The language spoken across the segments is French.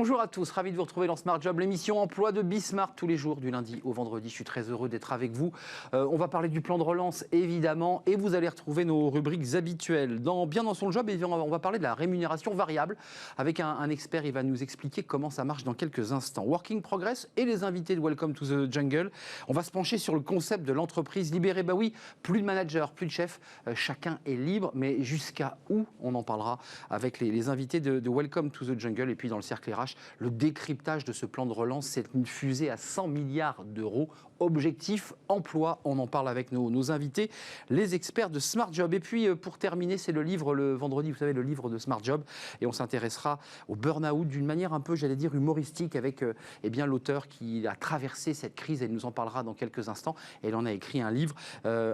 Bonjour à tous, ravi de vous retrouver dans Smart Job, l'émission emploi de Bismart tous les jours du lundi au vendredi. Je suis très heureux d'être avec vous. On va parler du plan de relance évidemment et vous allez retrouver nos rubriques habituelles. Bien dans son job, on va parler de la rémunération variable avec un expert. Il va nous expliquer comment ça marche dans quelques instants. Working Progress et les invités de Welcome to the Jungle. On va se pencher sur le concept de l'entreprise libérée. Bah oui, plus de managers, plus de chefs, chacun est libre, mais jusqu'à où? On en parlera avec les invités de Welcome to the Jungle. Et puis dans le cercle RH, le décryptage de ce plan de relance, c'est une fusée à 100 milliards d'euros. Objectif emploi, on en parle avec nos invités, les experts de Smart Job. Et puis pour terminer, c'est le livre le vendredi, vous savez, le livre de Smart Job. Et on s'intéressera au burn-out d'une manière un peu, j'allais dire, humoristique avec l'auteur qui a traversé cette crise. Elle nous en parlera dans quelques instants. Elle en a écrit un livre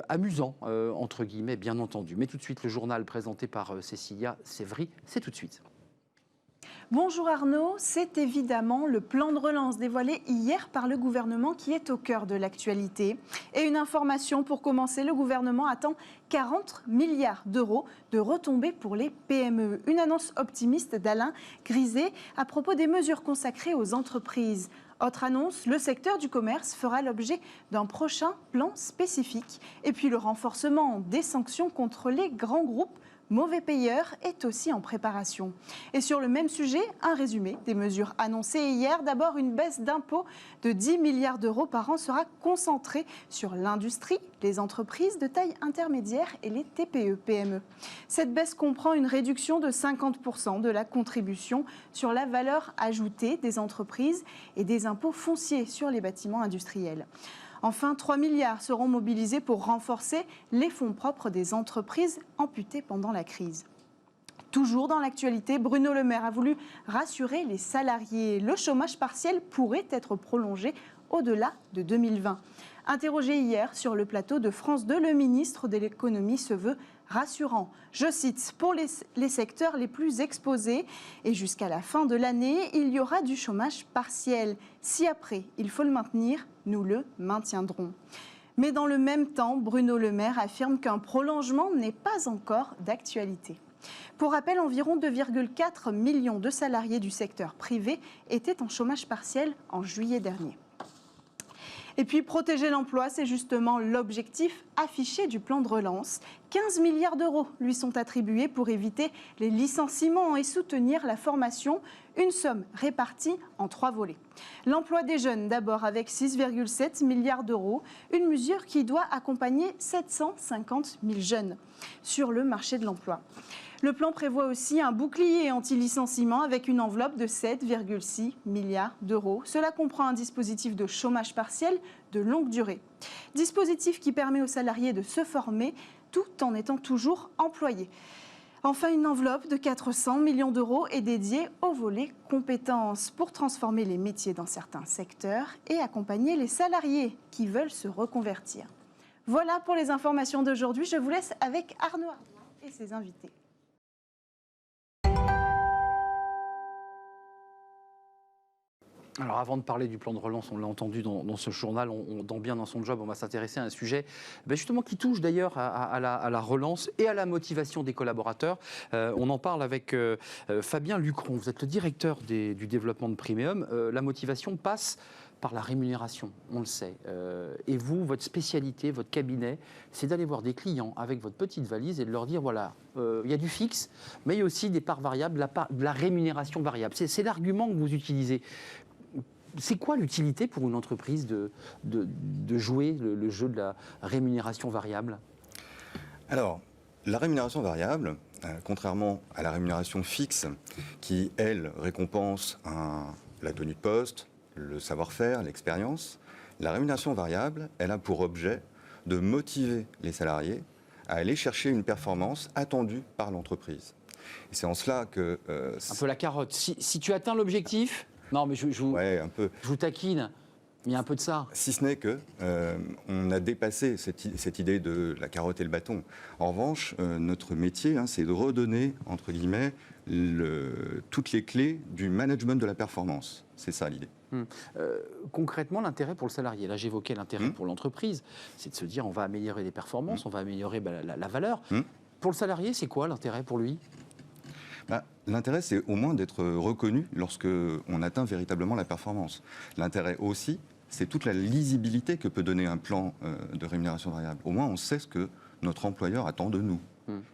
amusant, entre guillemets, bien entendu. Mais tout de suite, le journal présenté par Cécilia Sévry, c'est tout de suite. Bonjour Arnaud, c'est évidemment le plan de relance dévoilé hier par le gouvernement qui est au cœur de l'actualité. Et une information pour commencer, le gouvernement attend 40 milliards d'euros de retombées pour les PME. Une annonce optimiste d'Alain Griset à propos des mesures consacrées aux entreprises. Autre annonce, le secteur du commerce fera l'objet d'un prochain plan spécifique. Et puis le renforcement des sanctions contre les grands groupes mauvais payeurs est aussi en préparation. Et sur le même sujet, un résumé des mesures annoncées hier. D'abord, une baisse d'impôts de 10 milliards d'euros par an sera concentrée sur l'industrie, les entreprises de taille intermédiaire et les TPE-PME. Cette baisse comprend une réduction de 50% de la contribution sur la valeur ajoutée des entreprises et des impôts fonciers sur les bâtiments industriels. Enfin, 3 milliards seront mobilisés pour renforcer les fonds propres des entreprises amputées pendant la crise. Toujours dans l'actualité, Bruno Le Maire a voulu rassurer les salariés. Le chômage partiel pourrait être prolongé au-delà de 2020. Interrogé hier sur le plateau de France 2, le ministre de l'économie se veut rassurant. Je cite, pour les secteurs les plus exposés et jusqu'à la fin de l'année, il y aura du chômage partiel. Si après, il faut le maintenir, nous le maintiendrons. Mais dans le même temps, Bruno Le Maire affirme qu'un prolongement n'est pas encore d'actualité. Pour rappel, environ 2,4 millions de salariés du secteur privé étaient en chômage partiel en juillet dernier. Et puis protéger l'emploi, c'est justement l'objectif affiché du plan de relance. 15 milliards d'euros lui sont attribués pour éviter les licenciements et soutenir la formation, une somme répartie en 3 volets. L'emploi des jeunes d'abord avec 6,7 milliards d'euros, une mesure qui doit accompagner 750 000 jeunes sur le marché de l'emploi. Le plan prévoit aussi un bouclier anti-licenciement avec une enveloppe de 7,6 milliards d'euros. Cela comprend un dispositif de chômage partiel de longue durée. Dispositif qui permet aux salariés de se former tout en étant toujours employés. Enfin, une enveloppe de 400 millions d'euros est dédiée au volet compétences pour transformer les métiers dans certains secteurs et accompagner les salariés qui veulent se reconvertir. Voilà pour les informations d'aujourd'hui. Je vous laisse avec Arnaud et ses invités. Alors avant de parler du plan de relance, on l'a entendu dans ce journal, dans Bien dans son job, on va s'intéresser à un sujet justement qui touche d'ailleurs à la relance et à la motivation des collaborateurs. On en parle avec Fabien Lucron, vous êtes le directeur du développement de Primeum. La motivation passe par la rémunération, on le sait. Et vous, votre spécialité, votre cabinet, c'est d'aller voir des clients avec votre petite valise et de leur dire, voilà, il y a du fixe, mais il y a aussi des parts variables, de la rémunération variable. C'est l'argument que vous utilisez. C'est quoi l'utilité pour une entreprise de jouer le jeu de la rémunération variable? Alors, la rémunération variable, contrairement à la rémunération fixe, qui, elle, récompense la tenue de poste, le savoir-faire, l'expérience, la rémunération variable, elle a pour objet de motiver les salariés à aller chercher une performance attendue par l'entreprise. Et c'est en cela que... un peu la carotte. Si tu atteins l'objectif... Non, mais je vous taquine, mais il y a un peu de ça. Si ce n'est que on a dépassé cette idée de la carotte et le bâton. En revanche, notre métier, c'est de redonner, entre guillemets, toutes les clés du management de la performance. C'est ça l'idée. Concrètement, l'intérêt pour le salarié, là j'évoquais l'intérêt pour l'entreprise, c'est de se dire on va améliorer les performances, on va améliorer la valeur. Pour le salarié, c'est quoi l'intérêt pour lui ? L'intérêt, c'est au moins d'être reconnu lorsque on atteint véritablement la performance. L'intérêt aussi, c'est toute la lisibilité que peut donner un plan de rémunération variable. Au moins, on sait ce que notre employeur attend de nous.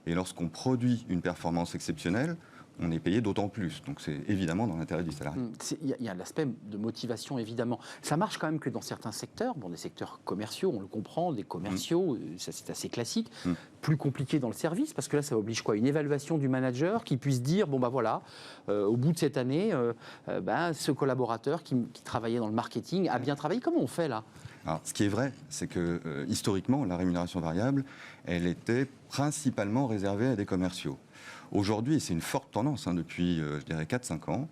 Et lorsqu'on produit une performance exceptionnelle, on est payé d'autant plus. Donc c'est évidemment dans l'intérêt du salarié. Il y a l'aspect de motivation, évidemment. Ça marche quand même que dans certains secteurs, des secteurs commerciaux, on le comprend, des commerciaux, ça c'est assez classique. Plus compliqué dans le service, parce que là, ça oblige quoi? Une évaluation du manager qui puisse dire, au bout de cette année, ce collaborateur qui travaillait dans le marketing a bien travaillé. Comment on fait là? Alors, ce qui est vrai, c'est que historiquement, la rémunération variable, elle était principalement réservée à des commerciaux. Aujourd'hui, et c'est une forte tendance depuis, je dirais, 4-5 ans,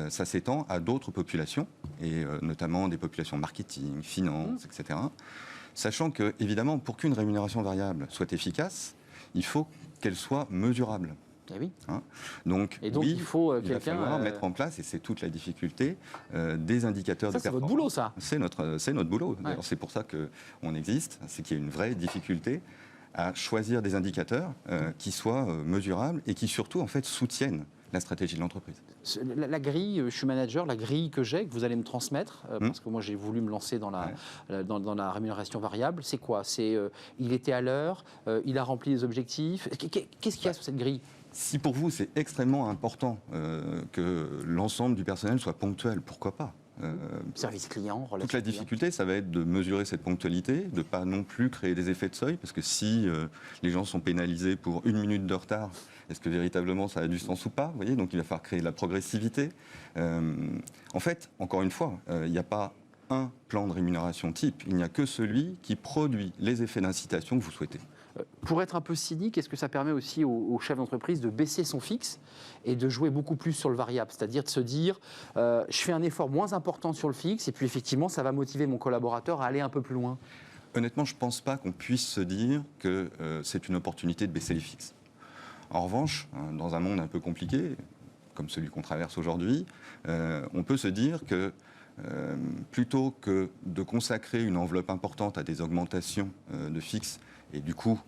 ça s'étend à d'autres populations, et notamment des populations marketing, finance, etc. Sachant que, évidemment, pour qu'une rémunération variable soit efficace, il faut qu'elle soit mesurable. Eh oui. Donc oui, il faut il va falloir mettre en place, et c'est toute la difficulté, des indicateurs de performance. Ça, c'est votre boulot, ça. C'est notre boulot. D'ailleurs, c'est pour ça qu'on existe. C'est qu'il y a une vraie difficulté à choisir des indicateurs qui soient mesurables et qui surtout en fait soutiennent la stratégie de l'entreprise. La grille, je suis manager, la grille que vous allez me transmettre, parce que moi j'ai voulu me lancer dans la rémunération variable, c'est quoi? C'est il était à l'heure, il a rempli les objectifs. Qu'est-ce qu'il y a sur cette grille? Si pour vous c'est extrêmement important que l'ensemble du personnel soit ponctuel, pourquoi pas? Service client, relation toute la difficulté, ça va être de mesurer cette ponctualité, de ne pas non plus créer des effets de seuil, parce que si les gens sont pénalisés pour 1 minute de retard, est-ce que véritablement ça a du sens ou pas? Vous voyez, donc il va falloir créer de la progressivité. En fait, encore une fois, il n'y a pas un plan de rémunération type, il n'y a que celui qui produit les effets d'incitation que vous souhaitez. Pour être un peu cynique, est-ce que ça permet aussi au chef d'entreprise de baisser son fixe et de jouer beaucoup plus sur le variable? C'est-à-dire de se dire, je fais un effort moins important sur le fixe et puis effectivement, ça va motiver mon collaborateur à aller un peu plus loin. Honnêtement, je ne pense pas qu'on puisse se dire que c'est une opportunité de baisser les fixes. En revanche, dans un monde un peu compliqué, comme celui qu'on traverse aujourd'hui, on peut se dire que plutôt que de consacrer une enveloppe importante à des augmentations de fixe, et du coup,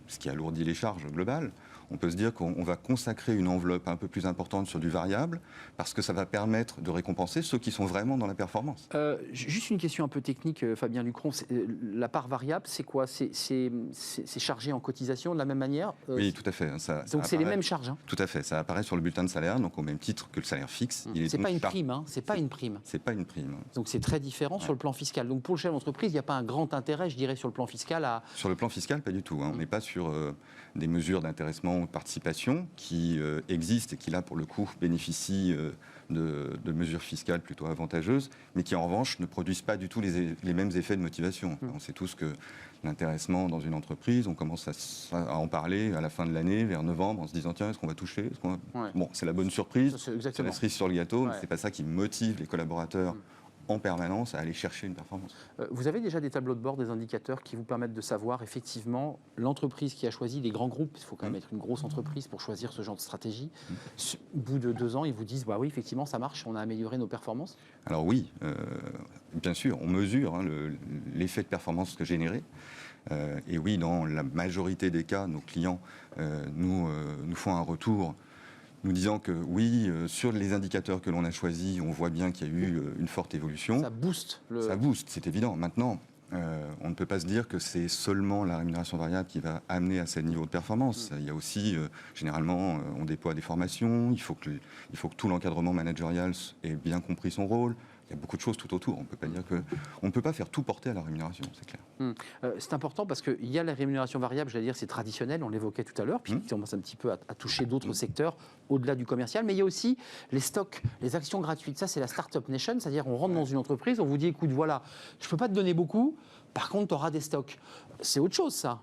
ce qui alourdit les charges globales, on peut se dire qu'on va consacrer une enveloppe un peu plus importante sur du variable, parce que ça va permettre de récompenser ceux qui sont vraiment dans la performance. Juste une question un peu technique, Fabien Lucron. La part variable, c'est quoi? C'est chargé en cotisation de la même manière? Oui, tout à fait. Donc c'est les mêmes charges, hein? Tout à fait. Ça apparaît sur le bulletin de salaire, donc au même titre que le salaire fixe. C'est pas une prime, hein? C'est pas une prime. C'est pas une prime. Donc c'est très différent sur le plan fiscal. Donc pour le chef d'entreprise, il n'y a pas un grand intérêt, je dirais, sur le plan fiscal à... Sur le plan fiscal, pas du tout. On n'est pas sur des mesures d'intéressement ou de participation qui existent et qui, là, pour le coup, bénéficient de mesures fiscales plutôt avantageuses, mais qui, en revanche, ne produisent pas du tout les mêmes effets de motivation. On sait tous que l'intéressement dans une entreprise, on commence à en parler à la fin de l'année, vers novembre, en se disant, tiens, est-ce qu'on va toucher? Bon, c'est la bonne surprise, c'est la cerise sur le gâteau, mais ce n'est pas ça qui motive les collaborateurs en permanence à aller chercher une performance. Vous avez déjà des tableaux de bord, des indicateurs qui vous permettent de savoir effectivement l'entreprise qui a choisi, les grands groupes, il faut quand même être une grosse entreprise pour choisir ce genre de stratégie. Au bout de 2 ans, ils vous disent, oui, effectivement, ça marche, on a amélioré nos performances? Alors oui, bien sûr, on mesure l'effet de performance que généré. Et oui, dans la majorité des cas, nos clients nous font un retour nous disant que oui, sur les indicateurs que l'on a choisis, on voit bien qu'il y a eu une forte évolution. Ça booste. Ça booste, c'est évident. Maintenant, on ne peut pas se dire que c'est seulement la rémunération variable qui va amener à ce niveau de performance. Il y a aussi, généralement, on déploie des formations, il faut que tout l'encadrement managérial ait bien compris son rôle. Il y a beaucoup de choses tout autour. On ne peut pas faire tout porter à la rémunération, c'est clair. C'est important parce qu'il y a la rémunération variable, j'allais dire, c'est traditionnel, on l'évoquait tout à l'heure, puis on commence un petit peu à toucher d'autres secteurs au-delà du commercial, mais il y a aussi les stocks, les actions gratuites. Ça, c'est la Startup Nation, c'est-à-dire on rentre dans une entreprise, on vous dit, écoute, voilà, je ne peux pas te donner beaucoup, par contre, tu auras des stocks. C'est autre chose, ça.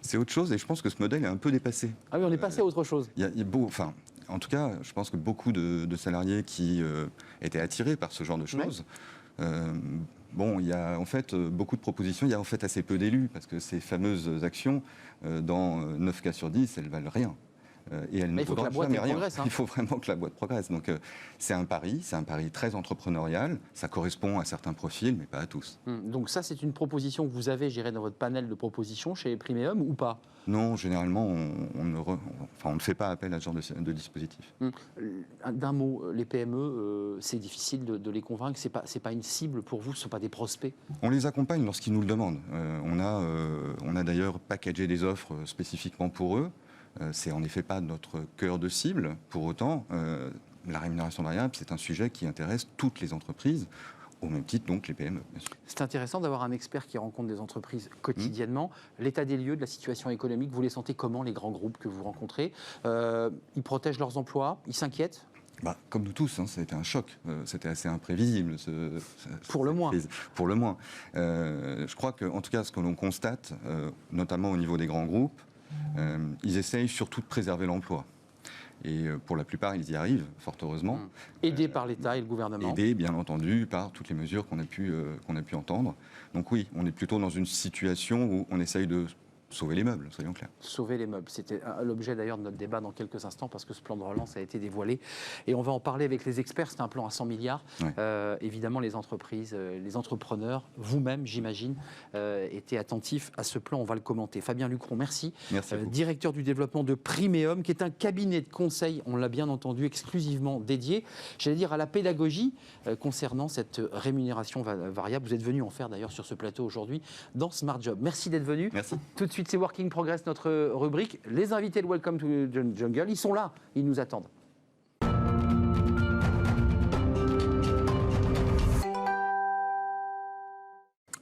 C'est autre chose, et je pense que ce modèle est un peu dépassé. Ah oui, on est passé à autre chose. En tout cas, je pense que beaucoup de salariés qui étaient attirés par ce genre de choses, il y a en fait beaucoup de propositions, il y a en fait assez peu d'élus, parce que ces fameuses actions, dans 9 cas sur 10, elles valent rien. Et elle Mais ne il faut que vaudra la boîte jamais elle rien. progresse. Hein. Il faut vraiment que la boîte progresse. Donc c'est un pari très entrepreneurial. Ça correspond à certains profils, mais pas à tous. Donc ça, c'est une proposition que vous avez, je dirais, dans votre panel de propositions chez Primeum ou pas? Non, généralement, on ne fait pas appel à ce genre de dispositif. D'un mot, les PME, c'est difficile de les convaincre. C'est pas une cible pour vous, ce ne sont pas des prospects. On les accompagne lorsqu'ils nous le demandent. On a d'ailleurs packagé des offres spécifiquement pour eux. C'est en effet pas notre cœur de cible. Pour autant, la rémunération variable, c'est un sujet qui intéresse toutes les entreprises, au même titre donc les PME. Bien sûr. C'est intéressant d'avoir un expert qui rencontre des entreprises quotidiennement. L'état des lieux de la situation économique, vous les sentez comment, les grands groupes que vous rencontrez? Ils protègent leurs emplois? Ils s'inquiètent? Comme nous tous, hein, c'était un choc. C'était assez imprévisible. Pour le moins. Pour le moins. Je crois qu'en tout cas, ce que l'on constate, notamment au niveau des grands groupes, ils essayent surtout de préserver l'emploi. Et pour la plupart, ils y arrivent, fort heureusement. Aidés par l'État et le gouvernement. Aidés, bien entendu, par toutes les mesures qu'on a pu entendre. Donc oui, on est plutôt dans une situation où on essaye de sauver les meubles, soyons clairs. Sauver les meubles. C'était l'objet d'ailleurs de notre débat dans quelques instants parce que ce plan de relance a été dévoilé. Et on va en parler avec les experts. C'est un plan à 100 milliards. Ouais. Évidemment, les entreprises, les entrepreneurs, vous-même, j'imagine, étaient attentifs à ce plan. On va le commenter. Fabien Lucron, merci. Merci directeur du développement de Primeum, qui est un cabinet de conseil, on l'a bien entendu, exclusivement dédié, j'allais dire, à la pédagogie concernant cette rémunération variable. Vous êtes venu en faire d'ailleurs sur ce plateau aujourd'hui dans Smart Job. Merci d'être venu. Merci. Tout de suite, c'est Working Progress, notre rubrique. Les invités de Welcome to the Jungle, ils sont là, ils nous attendent.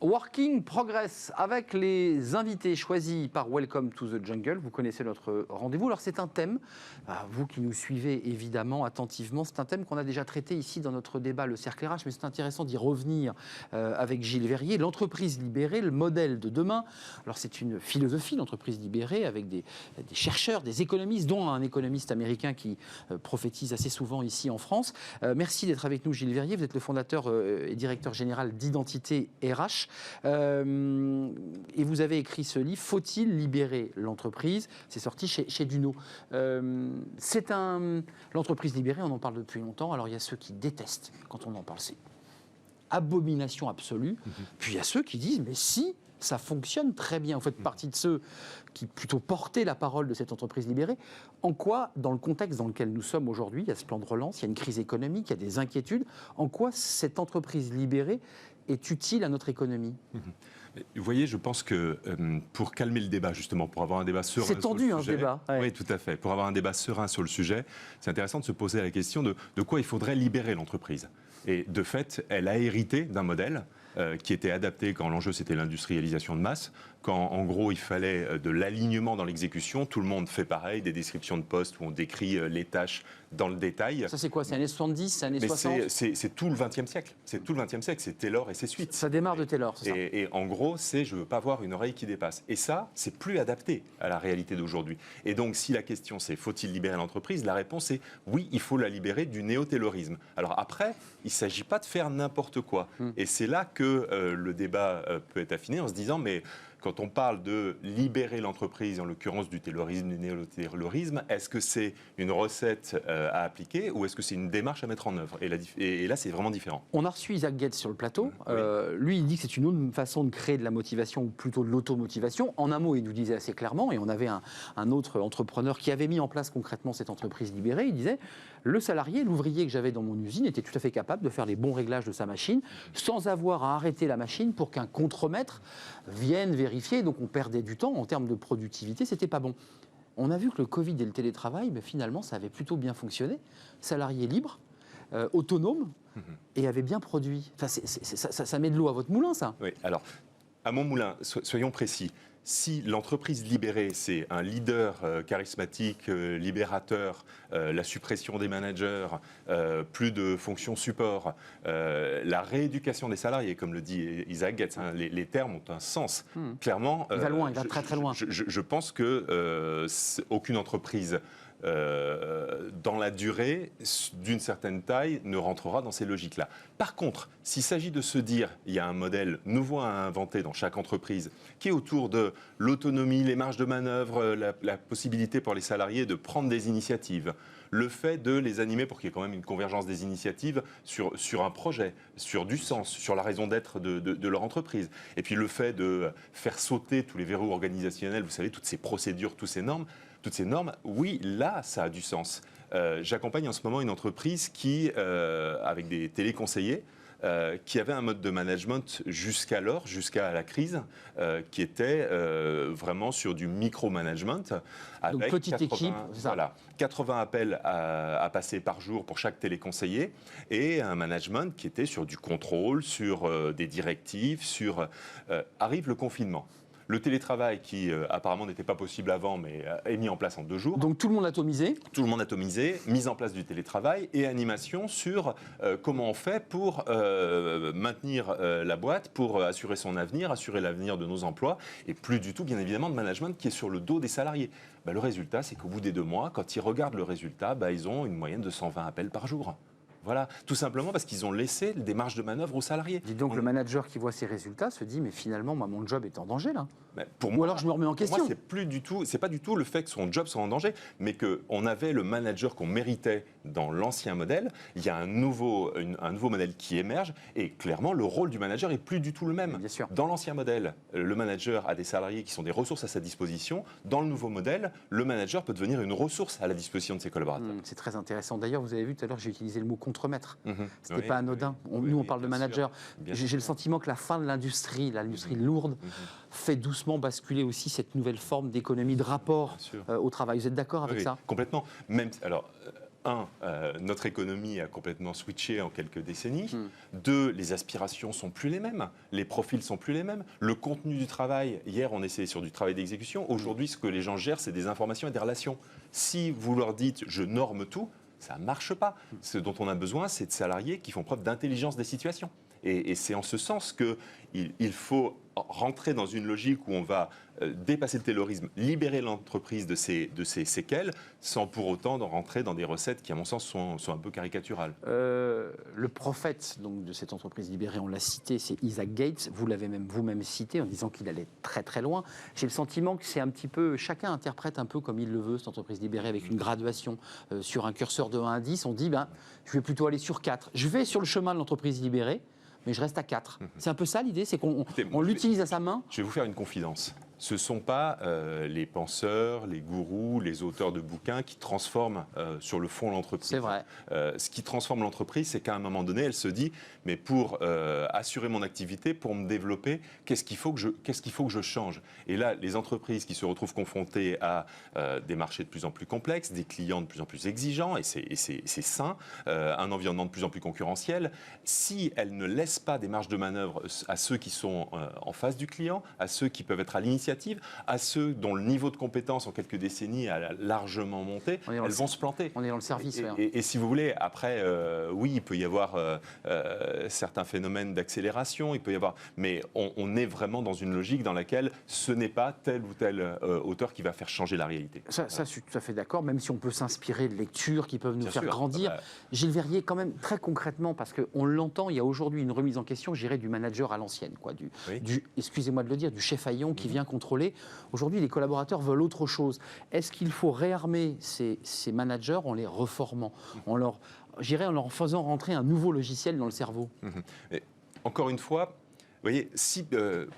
Working Progress avec les invités choisis par Welcome to the Jungle. Vous connaissez notre rendez-vous. Alors c'est un thème, vous qui nous suivez évidemment attentivement, c'est un thème qu'on a déjà traité ici dans notre débat, le cercle RH, mais c'est intéressant d'y revenir avec Gilles Verrier. L'entreprise libérée, le modèle de demain. Alors c'est une philosophie, l'entreprise libérée, avec des chercheurs, des économistes, dont un économiste américain qui prophétise assez souvent ici en France. Merci d'être avec nous, Gilles Verrier. Vous êtes le fondateur et directeur général d'Identité RH. Et vous avez écrit ce livre, Faut-il libérer l'entreprise? C'est sorti chez Duno. L'entreprise libérée, on en parle depuis longtemps. Alors il y a ceux qui détestent quand on en parle, c'est abomination absolue. Puis il y a ceux qui disent, mais si, ça fonctionne très bien. Vous faites partie de ceux qui plutôt portaient la parole de cette entreprise libérée. En quoi, dans le contexte dans lequel nous sommes aujourd'hui, il y a ce plan de relance, il y a une crise économique, il y a des inquiétudes, en quoi cette entreprise libérée est utile à notre économie? Vous voyez, je pense que pour calmer le débat, justement, pour avoir un débat serein sur le sujet... C'est tendu, ce débat. Ouais. Oui, tout à fait. Pour avoir un débat serein sur le sujet, c'est intéressant de se poser la question de quoi il faudrait libérer l'entreprise. Et de fait, elle a hérité d'un modèle qui était adapté quand l'enjeu c'était l'industrialisation de masse, quand en gros il fallait de l'alignement dans l'exécution, tout le monde fait pareil, des descriptions de postes où on décrit les tâches dans le détail. Ça c'est quoi? C'est années 70, c'est années 60? C'est tout le XXe siècle. C'est tout le XXe siècle, c'est Taylor et ses suites. Ça démarre de Taylor, c'est ça? Et en gros, c'est je veux pas avoir une oreille qui dépasse. Et ça, c'est plus adapté à la réalité d'aujourd'hui. Et donc si la question c'est faut-il libérer l'entreprise, la réponse est oui, il faut la libérer du néo-taylorisme. Alors après, il ne s'agit pas de faire n'importe quoi. Et c'est là que le débat peut être affiné en se disant mais quand on parle de libérer l'entreprise, en l'occurrence du taylorisme, du néo-taylorisme, est-ce que c'est une recette à appliquer ou est-ce que c'est une démarche à mettre en œuvre? Et là, c'est vraiment différent. On a reçu Isaac Getz sur le plateau. Oui. Lui, il dit que c'est une autre façon de créer de la motivation, ou plutôt de l'automotivation. En un mot, il nous disait assez clairement, et on avait un autre entrepreneur qui avait mis en place concrètement cette entreprise libérée, il disait, le salarié, l'ouvrier que j'avais dans mon usine était tout à fait capable de faire les bons réglages de sa machine sans avoir à arrêter la machine pour qu'un contremaître vienne vérifier. Donc on perdait du temps en termes de productivité, c'était pas bon. On a vu que le Covid et le télétravail, mais finalement, ça avait plutôt bien fonctionné. Salarié libre, autonome, et avait bien produit. Enfin, ça met de l'eau à votre moulin, ça. Oui, alors, à mon moulin, soyons précis. Si l'entreprise libérée, c'est un leader charismatique, libérateur, la suppression des managers, plus de fonctions support, la rééducation des salariés, comme le dit Isaac Getz, hein, les termes ont un sens. Clairement, il va loin, il va très très loin. Je pense que aucune entreprise dans la durée, d'une certaine taille, ne rentrera dans ces logiques-là. Par contre, s'il s'agit de se dire, il y a un modèle nouveau à inventer dans chaque entreprise, qui est autour de l'autonomie, les marges de manœuvre, la possibilité pour les salariés de prendre des initiatives, le fait de les animer pour qu'il y ait quand même une convergence des initiatives sur un projet, sur du sens, sur la raison d'être de leur entreprise. Et puis le fait de faire sauter tous les verrous organisationnels, vous savez, toutes ces procédures, toutes ces normes, oui, là, ça a du sens. J'accompagne en ce moment une entreprise qui, avec des téléconseillers, qui avait un mode de management jusqu'à la crise, qui était vraiment sur du micro-management. Donc petite équipe, voilà, 80 appels à passer par jour pour chaque téléconseiller, et un management qui était sur du contrôle, sur des directives, arrive le confinement. Le télétravail, qui apparemment n'était pas possible avant, mais est mis en place en 2 jours. Donc tout le monde atomisé. Tout le monde atomisé, mise en place du télétravail et animation sur comment on fait pour maintenir la boîte, pour assurer son avenir, assurer l'avenir de nos emplois, et plus du tout, bien évidemment, de management qui est sur le dos des salariés. Le résultat, c'est qu'au bout des 2 mois, quand ils regardent le résultat, ils ont une moyenne de 120 appels par jour. Voilà, tout simplement parce qu'ils ont laissé des marges de manœuvre aux salariés. Dis donc, le manager qui voit ces résultats se dit, mais finalement, moi, mon job est en danger, là. Ou alors je me remets en question. Pour moi, c'est pas du tout le fait que son job soit en danger, mais qu'on avait le manager qu'on méritait dans l'ancien modèle. Il y a un nouveau modèle qui émerge, et clairement, le rôle du manager est plus du tout le même. Bien sûr. Dans l'ancien modèle, le manager a des salariés qui sont des ressources à sa disposition. Dans le nouveau modèle, le manager peut devenir une ressource à la disposition de ses collaborateurs. C'est très intéressant. D'ailleurs, vous avez vu tout à l'heure, j'ai utilisé le mot contre-maître. Ce n'était Oui, pas anodin. Nous, on parle de manager. J'ai sûr. le sentiment que la fin de l'industrie lourde, fait doucement basculer aussi cette nouvelle forme d'économie de rapport au travail. Vous êtes d'accord avec ça ? Complètement. Notre économie a complètement switché en quelques décennies. 2, les aspirations sont plus les mêmes, les profils sont plus les mêmes. Le contenu du travail, hier on essayait sur du travail d'exécution, aujourd'hui ce que les gens gèrent, c'est des informations et des relations. Si vous leur dites « je norme tout », ça ne marche pas. Ce dont on a besoin, c'est de salariés qui font preuve d'intelligence des situations. Et c'est en ce sens qu'il faut rentrer dans une logique où on va dépasser le taylorisme, libérer l'entreprise de ses séquelles, sans pour autant rentrer dans des recettes qui, à mon sens, sont un peu caricaturales. Le prophète donc, de cette entreprise libérée, on l'a cité, c'est Isaac Gates. Vous l'avez même vous-même cité en disant qu'il allait très très loin. J'ai le sentiment que c'est un petit peu, chacun interprète un peu comme il le veut, cette entreprise libérée, avec une graduation sur un curseur de 1 à 10. On dit, je vais plutôt aller sur 4. Je vais sur le chemin de l'entreprise libérée, mais je reste à 4. C'est un peu ça l'idée, c'est qu'on l'utilise à sa main. Je vais vous faire une confidence. Ce ne sont pas les penseurs, les gourous, les auteurs de bouquins qui transforment sur le fond l'entreprise. C'est vrai. Ce qui transforme l'entreprise, c'est qu'à un moment donné, elle se dit, mais pour assurer mon activité, pour me développer, qu'est-ce qu'il faut que je change ? Et là, les entreprises qui se retrouvent confrontées à des marchés de plus en plus complexes, des clients de plus en plus exigeants, et c'est sain, un environnement de plus en plus concurrentiel, si elles ne laissent pas des marges de manœuvre à ceux qui sont en face du client, à ceux qui peuvent être à l'initiative, à ceux dont le niveau de compétence en quelques décennies a largement monté, elles vont se planter. On est dans le service. Et si vous voulez, après, oui, il peut y avoir certains phénomènes d'accélération, mais on est vraiment dans une logique dans laquelle ce n'est pas tel ou tel auteur qui va faire changer la réalité. Ça, je suis tout à fait d'accord, même si on peut s'inspirer de lectures qui peuvent nous faire grandir. Gilles Verrier, quand même, très concrètement, parce qu'on l'entend, il y a aujourd'hui une remise en question, j'irais, du manager à l'ancienne, excusez-moi de le dire, du chef haillon qui vient contrôler. Aujourd'hui, les collaborateurs veulent autre chose. Est-ce qu'il faut réarmer ces managers en les reformant, en leur faisant rentrer un nouveau logiciel dans le cerveau ? Et encore une fois, vous voyez, si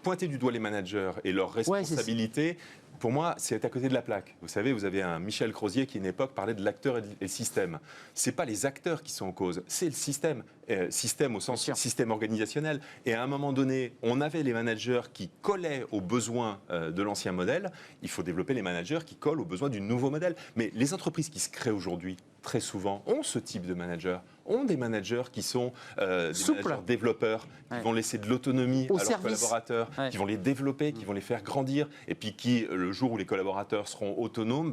pointer du doigt les managers et leurs responsabilités, pour moi, c'est à côté de la plaque. Vous savez, vous avez un Michel Crozier qui, à une époque, parlait de l'acteur et le système. Ce n'est pas les acteurs qui sont en cause, c'est le système. Système au sens système organisationnel. Et à un moment donné, on avait les managers qui collaient aux besoins de l'ancien modèle. Il faut développer les managers qui collent aux besoins du nouveau modèle. Mais les entreprises qui se créent aujourd'hui, très souvent, ont ce type de manager, ont des managers qui sont des managers développeurs, qui vont laisser de l'autonomie à leurs collaborateurs, qui vont les développer, qui vont les faire grandir, et puis qui, le jour où les collaborateurs seront autonomes,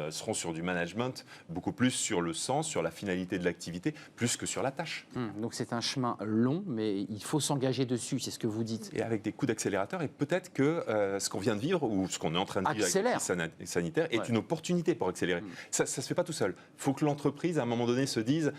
seront sur du management beaucoup plus sur le sens, sur la finalité de l'activité, plus que sur la tâche. Donc c'est un chemin long, mais il faut s'engager dessus, c'est ce que vous dites. Et avec des coups d'accélérateur, et peut-être que ce qu'on vient de vivre, ou ce qu'on est en train de vivre avec la crise sanitaire, est une opportunité pour accélérer. Ça ne se fait pas tout seul. Il faut que l'entreprise, à un moment donné, se dise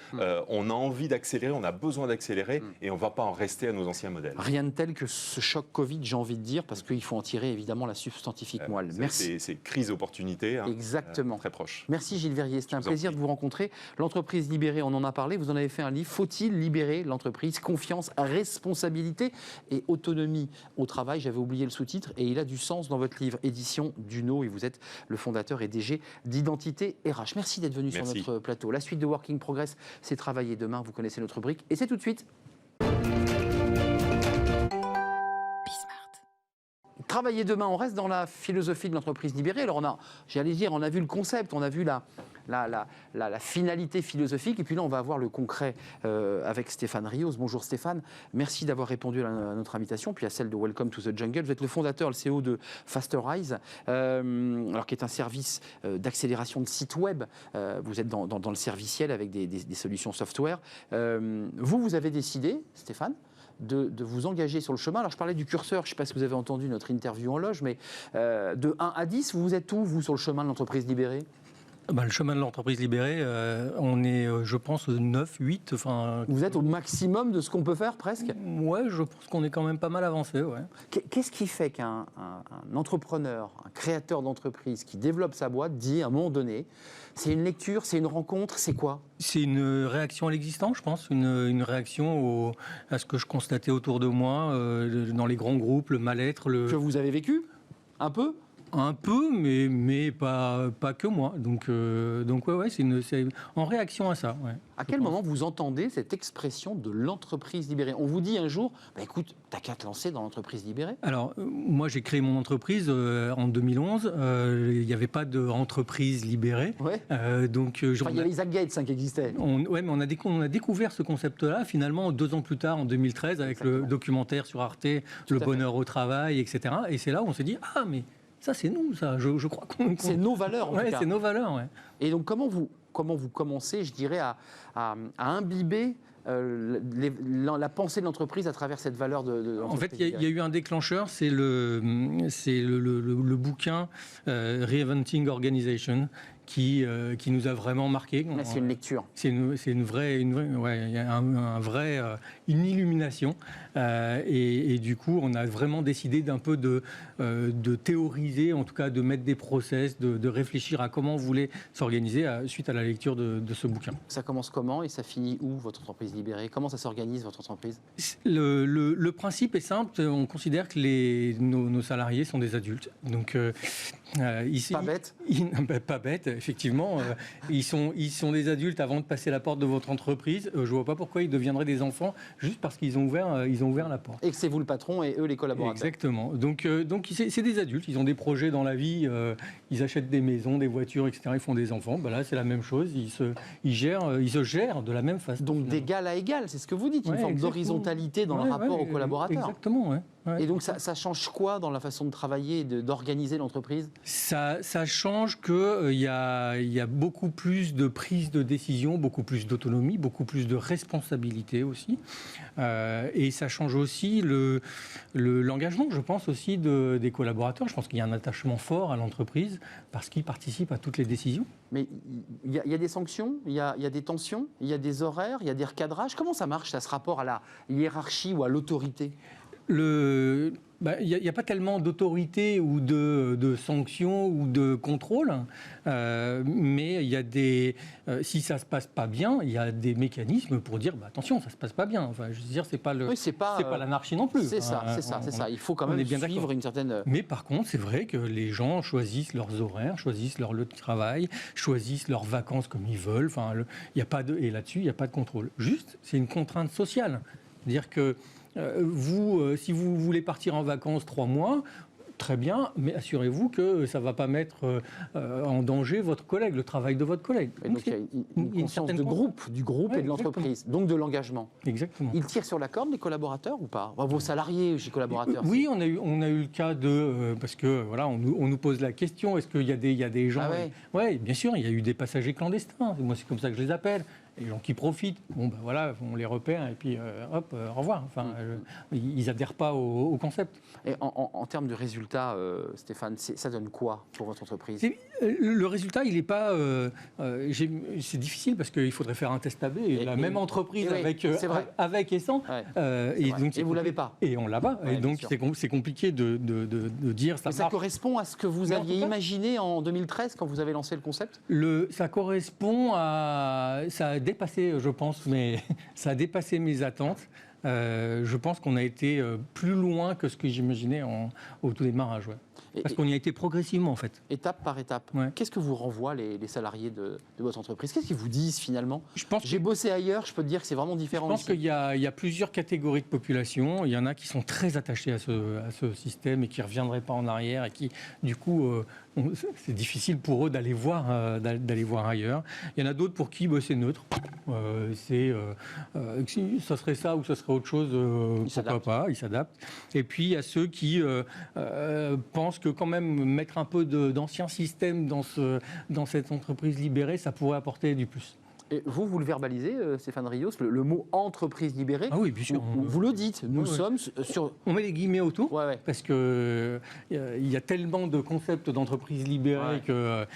on a envie d'accélérer, on a besoin d'accélérer, et on ne va pas en rester à nos anciens modèles. Rien de tel que ce choc Covid, j'ai envie de dire, parce qu'il faut en tirer évidemment la substantifique moelle. Merci. C'est crise-opportunité, exactement. Très proche. Merci Gilles Verrier, c'était un plaisir de vous rencontrer. L'entreprise libérée, on en a parlé, vous en avez fait un livre. Faut-il libérer l'entreprise? Confiance, responsabilité et autonomie au travail. J'avais oublié le sous-titre et il a du sens dans votre livre, édition Duno, et vous êtes le fondateur et DG d'Identité RH. Merci d'être venu sur notre plateau. La suite de Working Progress, c'est travailler demain. Vous connaissez notre rubrique et c'est tout de suite. Travailler demain, on reste dans la philosophie de l'entreprise libérée. Alors on a vu le concept, on a vu la finalité philosophique, et puis là on va avoir le concret avec Stéphane Rios. Bonjour Stéphane, merci d'avoir répondu à notre invitation, puis à celle de Welcome to the Jungle. Vous êtes le fondateur, le CEO de Fasterize, qui est un service d'accélération de sites web. Vous êtes dans le serviciel avec des solutions software. Vous avez décidé, Stéphane, de vous engager sur le chemin. Alors je parlais du curseur, je ne sais pas si vous avez entendu notre interview en loge, mais de 1 à 10, vous êtes où, vous, sur le chemin de l'entreprise libérée? Le chemin de l'entreprise libérée, on est, je pense, 9, 8. Vous êtes au maximum de ce qu'on peut faire, presque? Ouais, je pense qu'on est quand même pas mal avancé. Ouais. Qu'est-ce qui fait qu'un entrepreneur, un créateur d'entreprise qui développe sa boîte dit à un moment donné, c'est une lecture, c'est une rencontre, c'est quoi? C'est une réaction à l'existant, je pense, une réaction à ce que je constatais autour de moi, dans les grands groupes, le mal-être. Que vous avez vécu un peu? Un peu, mais pas que moi. Donc ouais, c'est en réaction à ça. Ouais, à quel moment vous entendez cette expression de l'entreprise libérée? On vous dit un jour, écoute, t'as qu'à te lancer dans l'entreprise libérée. Alors, moi, j'ai créé mon entreprise en 2011. Il n'y avait pas d'entreprise libérée. Ouais. Il y avait Isaac Gates qui existait. Mais on a découvert ce concept-là, finalement, 2 ans plus tard, en 2013, avec le documentaire sur Arte, Le bonheur au travail, etc. Et c'est là où on s'est dit, mais ça, c'est nous, ça. Je crois qu'on... C'est nos valeurs, en tout cas. C'est nos valeurs, ouais. Et donc, comment vous commencez, je dirais, à imbiber la pensée de l'entreprise à travers cette valeur de l'entreprise? En fait, il y a eu un déclencheur, c'est le bouquin Reinventing Organization, qui nous a vraiment marqué. C'est une lecture. C'est une vraie, il y a une illumination. Et du coup, on a vraiment décidé d'un peu de théoriser, en tout cas de mettre des process, de réfléchir à comment on voulait s'organiser suite à la lecture de ce bouquin. Ça commence comment et ça finit où, votre entreprise libérée? Comment ça s'organise, votre entreprise? Le principe est simple. On considère que nos salariés sont des adultes. Donc, ici, pas bête. Pas bête, effectivement. Ils sont des adultes avant de passer la porte de votre entreprise. Je ne vois pas pourquoi ils deviendraient des enfants juste parce qu'ils ont ouvert la porte. Et que c'est vous le patron et eux les collaborateurs. Exactement. Donc c'est des adultes. Ils ont des projets dans la vie. Ils achètent des maisons, des voitures, etc. Ils font des enfants. Là, c'est la même chose. Ils se gèrent de la même façon. Donc d'égal à égal, c'est ce que vous dites. Une forme d'horizontalité dans le rapport aux collaborateurs. Exactement, ouais. Et donc ça change quoi dans la façon de travailler et d'organiser l'entreprise? Ça change qu'il y a beaucoup plus de prise de décision, beaucoup plus d'autonomie, beaucoup plus de responsabilité aussi. Et ça change aussi l'engagement, je pense, aussi des collaborateurs. Je pense qu'il y a un attachement fort à l'entreprise parce qu'ils participent à toutes les décisions. Mais il y a des sanctions, il y a des tensions, il y a des horaires, il y a des recadrages. Comment ça marche, ça, ce rapport à la hiérarchie ou à l'autorité? Il n'y a pas tellement d'autorité ou de sanctions ou de contrôle, mais il y a si ça ne se passe pas bien, il y a des mécanismes pour dire attention, ça ne se passe pas bien. Enfin, je veux dire, c'est pas l'anarchie non plus. C'est ça. Il faut quand même suivre une certaine. Mais par contre, c'est vrai que les gens choisissent leurs horaires, choisissent leur lieu de travail, choisissent leurs vacances comme ils veulent. Enfin, et là-dessus, il n'y a pas de contrôle. Juste, c'est une contrainte sociale. C'est-à-dire que si vous voulez partir en vacances 3 mois, très bien, mais assurez-vous que ça ne va pas mettre en danger votre collègue, le travail de votre collègue. Et donc il y a une conscience de groupe, du groupe Ouais, et de l'entreprise, donc de l'engagement. Exactement. Ils tirent sur la corde, les collaborateurs, ou pas? Vos salariés chez collaborateurs? Oui, on a eu le cas de... parce que voilà, on nous pose la question, est-ce qu'il y a des gens... Ah ouais. Oui, bien sûr, il y a eu des passagers clandestins. Moi, c'est comme ça que je les appelle. Les gens qui profitent, bon ben voilà, on les repère et puis hop, au revoir. Enfin, ils adhèrent pas au concept. Et en termes de résultats, Stéphane, ça donne quoi pour votre entreprise? Le résultat, il n'est pas... c'est difficile parce qu'il faudrait faire un test AB. Et la même entreprise avec et sans. Ouais. Et vous ne l'avez pas. Et on l'a pas. Ouais, et donc, c'est compliqué de dire ça. Mais ça correspond à ce que vous aviez imaginé en 2013 quand vous avez lancé le concept? Ça correspond à... Ça a dépassé, je pense, ça a dépassé mes attentes. Je pense qu'on a été plus loin que ce que j'imaginais au tout démarrage. Ouais. Parce qu'on y a été progressivement, en fait. Étape par étape. Ouais. Qu'est-ce que vous renvoient les salariés de votre entreprise? Qu'est-ce qu'ils vous disent finalement? J'ai que... bossé ailleurs, je peux te dire que c'est vraiment différent. Je pense qu'il y a plusieurs catégories de population. Il y en a qui sont très attachés à ce système et qui ne reviendraient pas en arrière et qui, du coup, c'est difficile pour eux d'aller voir ailleurs. Il y en a d'autres pour qui c'est neutre. Ça serait ça ou ça serait autre chose, pourquoi pas, ils s'adaptent. Et puis il y a ceux qui pensent que quand même mettre un peu d'ancien système dans cette entreprise libérée, ça pourrait apporter du plus. Et vous le verbalisez, Stéphane Rios, le mot entreprise libérée? Ah oui, bien sûr. Vous le dites, nous sommes sur... On met les guillemets autour, parce qu'il y a tellement de concepts d'entreprise libérée que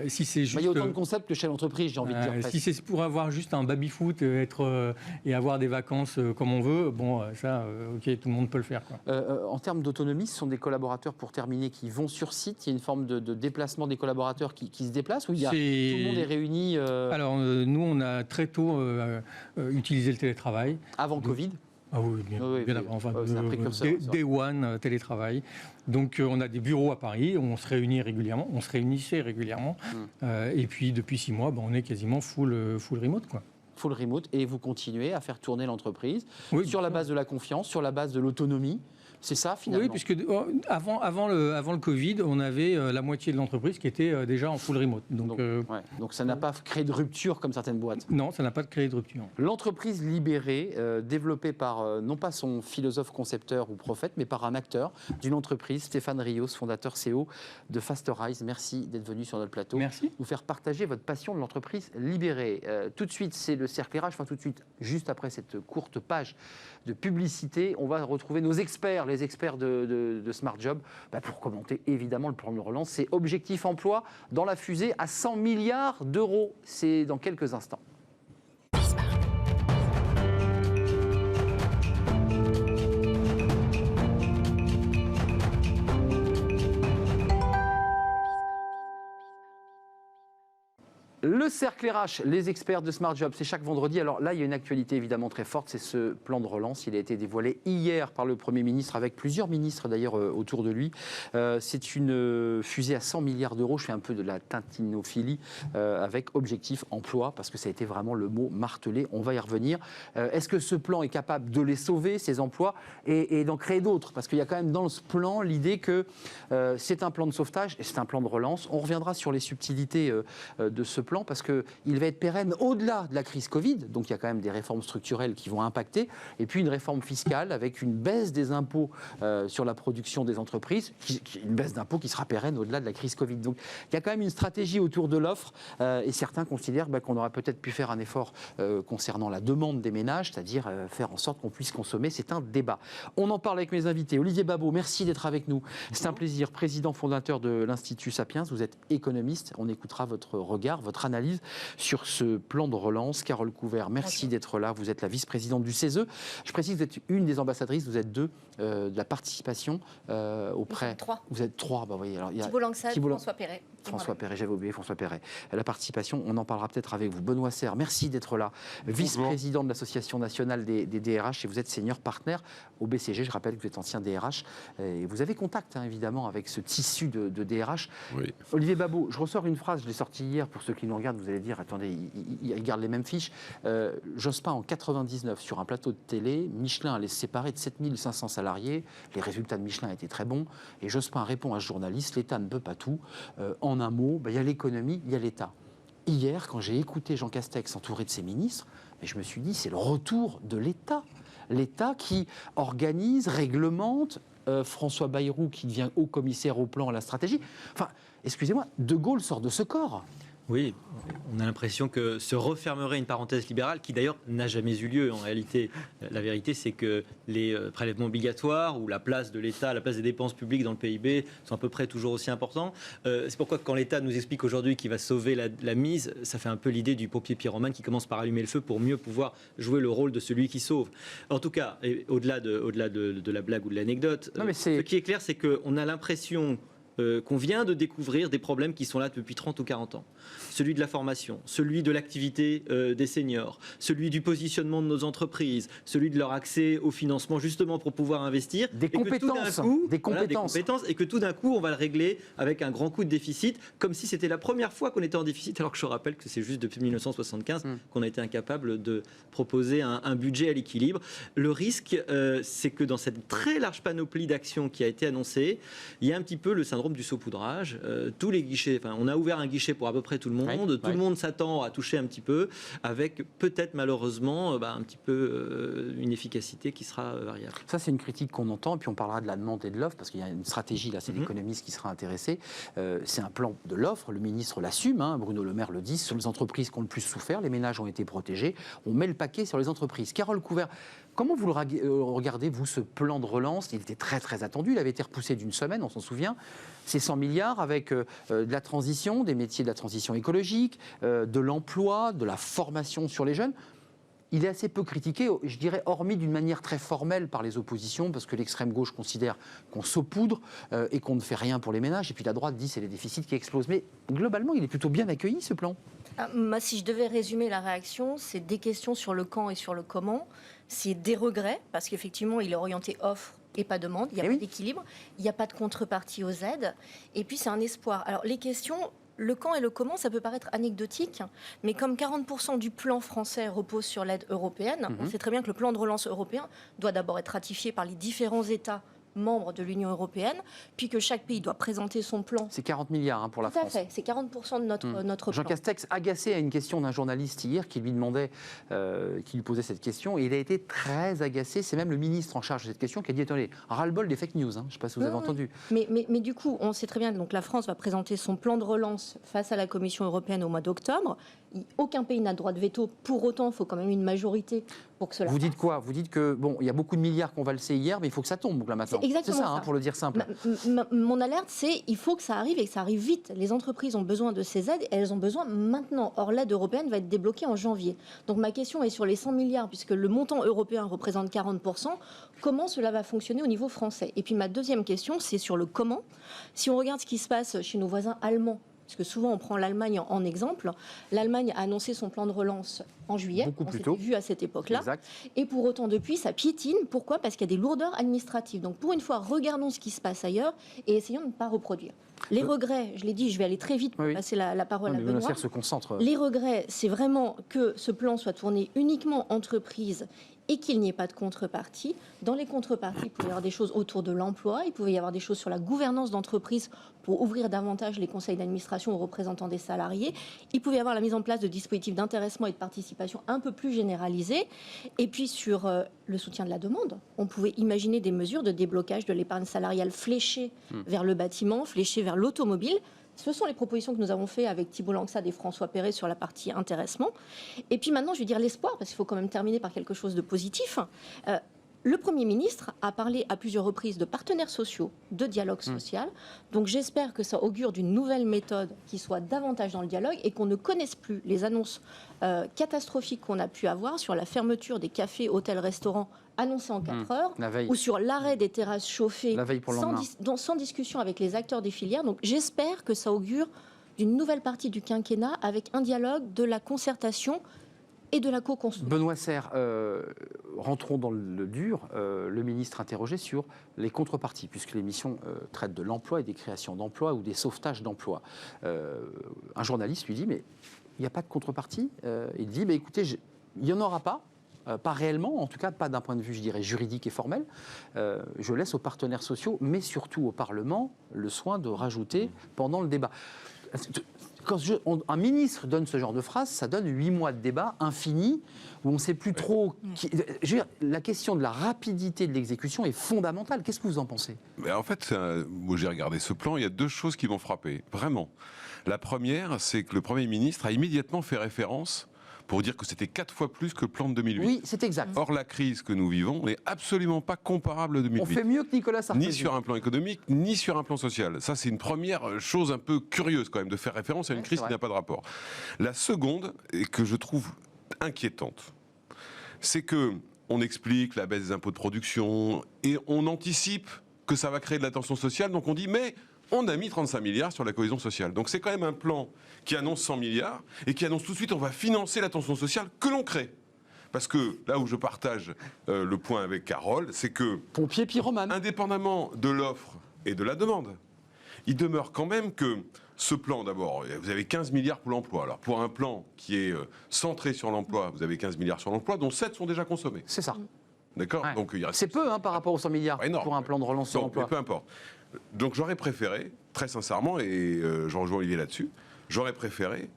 si c'est juste... Il y a autant de concepts que chez l'entreprise, j'ai envie de dire. Si c'est pour avoir juste un baby-foot et avoir des vacances comme on veut, bon, ça, ok, tout le monde peut le faire. Quoi. En termes d'autonomie, ce sont des collaborateurs, pour terminer, qui vont sur site. Il y a une forme de déplacement des collaborateurs qui se déplacent, ou tout le monde est réuni Alors, nous, on a très tôt utilisé le télétravail. Avant Covid? Ah oui, bien avant. Enfin, c'est un précurseur. Day one, télétravail. Donc, on a des bureaux à Paris, on se réunit régulièrement, on se réunissait régulièrement. Et puis, depuis 6 mois, on est quasiment full remote, quoi. Full remote, et vous continuez à faire tourner l'entreprise sur la base de la confiance, sur la base de l'autonomie. C'est ça, finalement? Oui, puisque avant le Covid, on avait la moitié de l'entreprise qui était déjà en full remote. Donc ça n'a pas créé de rupture comme certaines boîtes? Non, ça n'a pas créé de rupture. L'entreprise libérée, développée par, non pas son philosophe concepteur ou prophète, mais par un acteur d'une entreprise, Stéphane Rios, fondateur CEO de Fasterize. Merci d'être venu sur notre plateau. Merci. Nous faire partager votre passion de l'entreprise libérée. Tout de suite, c'est le cercle RH. Enfin, tout de suite, juste après cette courte page de publicité, on va retrouver nos experts, les experts de Smart Job, pour commenter évidemment le plan de relance. C'est Objectif Emploi dans la fusée à 100 milliards d'euros. C'est dans quelques instants. Le cercle RH, les experts de Smart Job, c'est chaque vendredi. Alors là, il y a une actualité évidemment très forte, c'est ce plan de relance. Il a été dévoilé hier par le Premier ministre, avec plusieurs ministres d'ailleurs autour de lui. C'est une fusée à 100 milliards d'euros. Je fais un peu de la tintinophilie avec Objectif Emploi, parce que ça a été vraiment le mot martelé. On va y revenir. Est-ce que ce plan est capable de les sauver, ces emplois, et d'en créer d'autres? Parce qu'il y a quand même dans ce plan l'idée que c'est un plan de sauvetage et c'est un plan de relance. On reviendra sur les subtilités de ce plan, parce qu'il va être pérenne au-delà de la crise Covid, donc il y a quand même des réformes structurelles qui vont impacter, et puis une réforme fiscale avec une baisse des impôts sur la production des entreprises, une baisse d'impôts qui sera pérenne au-delà de la crise Covid. Donc il y a quand même une stratégie autour de l'offre, et certains considèrent qu'on aurait peut-être pu faire un effort concernant la demande des ménages, c'est-à-dire faire en sorte qu'on puisse consommer. C'est un débat. On en parle avec mes invités. Olivier Babot, merci d'être avec nous. C'est un plaisir. Président fondateur de l'Institut Sapiens, vous êtes économiste. On écoutera votre regard, votre analyse sur ce plan de relance. Carole Couvert, merci d'être là. Vous êtes la vice-présidente du CESE. Je précise, vous êtes une des ambassadrices, vous êtes deux de la participation auprès... Vous êtes trois. Bah, voyez, alors, il y a Thibault Langsade, François Perret. François Perret, j'avais oublié François Perret. La participation, on en parlera peut-être avec vous. Benoît Serre, merci d'être là. Vice-président de l'Association nationale des DRH, et vous êtes senior partner au BCG. Je rappelle que vous êtes ancien DRH. Et vous avez contact, évidemment, avec ce tissu de DRH. Oui. Olivier Babot, je ressors une phrase, je l'ai sortie hier pour ceux qui nous regardent, vous allez dire, attendez, ils gardent les mêmes fiches. Jospin, en 99, sur un plateau de télé, Michelin allait se séparer de 7500 salariés. Les résultats de Michelin étaient très bons. Et Jospin répond à ce journaliste, l'État ne peut pas tout. En un mot, il y a l'économie, il y a l'État. Hier, quand j'ai écouté Jean Castex entouré de ses ministres, je me suis dit, c'est le retour de l'État. L'État qui organise, réglemente, François Bayrou qui devient haut commissaire au plan, à la stratégie. Enfin, excusez-moi, De Gaulle sort de ce corps. Oui, on a l'impression que se refermerait une parenthèse libérale qui d'ailleurs n'a jamais eu lieu. En réalité, la vérité, c'est que les prélèvements obligatoires ou la place de l'État, la place des dépenses publiques dans le PIB sont à peu près toujours aussi importants. C'est pourquoi quand l'État nous explique aujourd'hui qu'il va sauver la mise, ça fait un peu l'idée du pompier pyromane qui commence par allumer le feu pour mieux pouvoir jouer le rôle de celui qui sauve. En tout cas, au-delà de la blague ou de l'anecdote, ce qui est clair, c'est qu'on a l'impression qu'on vient de découvrir des problèmes qui sont là depuis 30 ou 40 ans. Celui de la formation, celui de l'activité des seniors, celui du positionnement de nos entreprises, celui de leur accès au financement justement pour pouvoir investir. Des compétences, et que tout d'un coup, on va le régler avec un grand coup de déficit, comme si c'était la première fois qu'on était en déficit, alors que je rappelle que c'est juste depuis 1975 qu'on a été incapable de proposer un budget à l'équilibre. Le risque, c'est que dans cette très large panoplie d'actions qui a été annoncée, il y a un petit peu le syndrome du saupoudrage. Tous les guichets, on a ouvert un guichet pour à peu près tout le monde. Tout le monde s'attend à toucher un petit peu, avec peut-être malheureusement un petit peu une efficacité qui sera variable. Ça, c'est une critique qu'on entend, et puis on parlera de la demande et de l'offre, parce qu'il y a une stratégie, là, c'est l'économiste qui sera intéressé. C'est un plan de l'offre, le ministre l'assume, Bruno Le Maire le dit, sur les entreprises qui ont le plus souffert, les ménages ont été protégés, on met le paquet sur les entreprises. Carole Couvert, comment vous le regardez, vous, ce plan de relance? Il était très très attendu, il avait été repoussé d'une semaine, on s'en souvient. C'est 100 milliards avec de la transition, des métiers de la transition écologique, de l'emploi, de la formation sur les jeunes. Il est assez peu critiqué, je dirais, hormis d'une manière très formelle par les oppositions, parce que l'extrême gauche considère qu'on saupoudre et qu'on ne fait rien pour les ménages, et puis la droite dit c'est les déficits qui explosent. Mais globalement, il est plutôt bien accueilli, ce plan. Moi, si je devais résumer la réaction, c'est des questions sur le quand et sur le comment. C'est des regrets, parce qu'effectivement, il est orienté offre et pas demande. Il n'y a pas d'équilibre, il n'y a pas de contrepartie aux aides. Et puis, c'est un espoir. Alors, les questions... Le quand et le comment, ça peut paraître anecdotique, mais comme 40% du plan français repose sur l'aide européenne, on sait très bien que le plan de relance européen doit d'abord être ratifié par les différents États membres de l'Union européenne, puis que chaque pays doit présenter son plan. C'est 40 milliards pour la France. Tout à fait, c'est 40% de notre plan. Jean Castex, agacé à une question d'un journaliste hier qui lui demandait, qui lui posait cette question, et il a été très agacé. C'est même le ministre en charge de cette question qui a dit, attendez, un ras-le-bol des fake news, je ne sais pas si vous avez entendu. Mais du coup, on sait très bien que la France va présenter son plan de relance face à la Commission européenne au mois d'octobre. Aucun pays n'a le droit de veto. Pour autant, il faut quand même une majorité pour que cela Vous dites quoi? Vous dites que, bon, il y a beaucoup de milliards qu'on valsé hier, mais il faut que ça tombe, donc là, maintenant. C'est ça, pour le dire simple. Mon alerte, c'est il faut que ça arrive et que ça arrive vite. Les entreprises ont besoin de ces aides et elles ont besoin maintenant. Or, l'aide européenne va être débloquée en janvier. Donc, ma question est sur les 100 milliards, puisque le montant européen représente 40%. Comment cela va fonctionner au niveau français? Et puis, ma deuxième question, c'est sur le comment. Si on regarde ce qui se passe chez nos voisins allemands, parce que souvent on prend l'Allemagne en exemple. L'Allemagne a annoncé son plan de relance en juillet. Beaucoup plus on tôt. s'était vu à cette époque-là. Exact. Et pour autant, depuis, ça piétine. Pourquoi? Parce qu'il y a des lourdeurs administratives. Donc pour une fois, regardons ce qui se passe ailleurs et essayons de ne pas reproduire. Les regrets, je l'ai dit, je vais aller très vite pour passer la parole à Benoît. Se concentre. Les regrets, c'est vraiment que ce plan soit tourné uniquement entreprise et qu'il n'y ait pas de contrepartie. Dans les contreparties, il pouvait y avoir des choses autour de l'emploi, il pouvait y avoir des choses sur la gouvernance d'entreprise pour ouvrir davantage les conseils d'administration aux représentants des salariés. Il pouvait y avoir la mise en place de dispositifs d'intéressement et de participation un peu plus généralisés. Et puis sur le soutien de la demande, on pouvait imaginer des mesures de déblocage de l'épargne salariale fléchée vers le bâtiment, fléchée vers l'automobile. Ce sont les propositions que nous avons faites avec Thibault Langsade et François Perret sur la partie intéressement. Et puis maintenant, je vais dire l'espoir, parce qu'il faut quand même terminer par quelque chose de positif. Le Premier ministre a parlé à plusieurs reprises de partenaires sociaux, de dialogue social. Donc j'espère que ça augure d'une nouvelle méthode qui soit davantage dans le dialogue et qu'on ne connaisse plus les annonces catastrophiques qu'on a pu avoir sur la fermeture des cafés, hôtels, restaurants annoncés en 4 heures, ou sur l'arrêt des terrasses chauffées sans discussion avec les acteurs des filières. Donc j'espère que ça augure d'une nouvelle partie du quinquennat avec un dialogue, de la concertation et de la co-construction. Benoît Serre, rentrons dans le dur. Le ministre interrogé sur les contreparties, puisque l'émission traite de l'emploi et des créations d'emplois ou des sauvetages d'emplois. Un journaliste lui dit, mais il n'y a pas de contrepartie. Il dit, écoutez, il n'y en aura pas. Pas réellement, en tout cas pas d'un point de vue, je dirais, juridique et formel. Je laisse aux partenaires sociaux, mais surtout au Parlement, le soin de rajouter pendant le débat. Quand un ministre donne ce genre de phrase, ça donne 8 mois de débat infini, où on ne sait plus trop... Je veux dire, la question de la rapidité de l'exécution est fondamentale. Qu'est-ce que vous en pensez ? En fait, moi j'ai regardé ce plan, il y a 2 choses qui m'ont frappé, vraiment. La première, c'est que le Premier ministre a immédiatement fait référence pour dire que c'était 4 fois plus que le plan de 2008. Oui, c'est exact. Or, la crise que nous vivons n'est absolument pas comparable à 2008. On fait mieux que Nicolas Sarkozy. Ni sur un plan économique, ni sur un plan social. Ça, c'est une première chose un peu curieuse quand même, de faire référence à une crise qui n'a pas de rapport. La seconde, et que je trouve inquiétante, c'est que on explique la baisse des impôts de production et on anticipe que ça va créer de la tension sociale, donc on dit mais... On a mis 35 milliards sur la cohésion sociale. Donc c'est quand même un plan qui annonce 100 milliards et qui annonce tout de suite on va financer la tension sociale que l'on crée. Parce que là où je partage le point avec Carole, c'est que... Pompier pyromane. Indépendamment de l'offre et de la demande, il demeure quand même que ce plan, d'abord, vous avez 15 milliards pour l'emploi. Alors pour un plan qui est centré sur l'emploi, vous avez 15 milliards sur l'emploi, dont 7 sont déjà consommés. C'est ça. D'accord ? Ouais. Donc, il reste... C'est peu par rapport aux 100 milliards énorme, pour un plan de relance sur l'emploi. Peu importe. Donc j'aurais préféré, très sincèrement, et je rejoins Olivier là-dessus, j'aurais préféré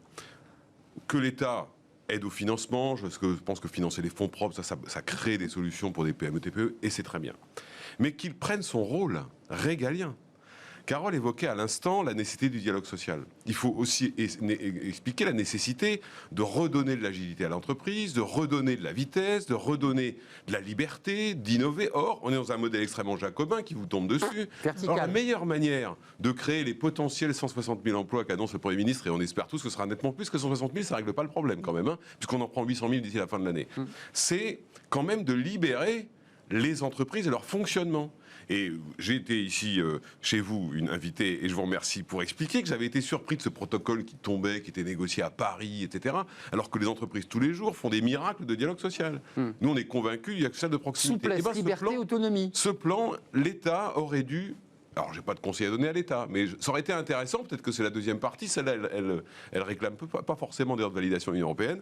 que l'État aide au financement, parce que je pense que financer les fonds propres, ça crée des solutions pour des PME, TPE, et c'est très bien. Mais qu'il prenne son rôle régalien. Carole évoquait à l'instant la nécessité du dialogue social. Il faut aussi expliquer la nécessité de redonner de l'agilité à l'entreprise, de redonner de la vitesse, de redonner de la liberté, d'innover. Or, on est dans un modèle extrêmement jacobin qui vous tombe dessus. Vertical. Or, la meilleure manière de créer les potentiels 160 000 emplois qu'annonce le Premier ministre, et on espère tous que ce sera nettement plus que 160 000, ça ne règle pas le problème quand même, puisqu'on en prend 800 000 d'ici la fin de l'année, c'est quand même de libérer les entreprises et leur fonctionnement. Et j'ai été ici chez vous, une invitée, et je vous remercie pour expliquer que j'avais été surpris de ce protocole qui tombait, qui était négocié à Paris, etc. Alors que les entreprises tous les jours font des miracles de dialogue social. Nous, on est convaincus, il y a que ça de proximité. Souplesse, liberté, autonomie. Ce plan, l'État aurait dû... Alors, je n'ai pas de conseil à donner à l'État, mais ça aurait été intéressant, peut-être que c'est la deuxième partie, celle-là, elle réclame pas forcément d'ailleurs de validation de l'Union européenne,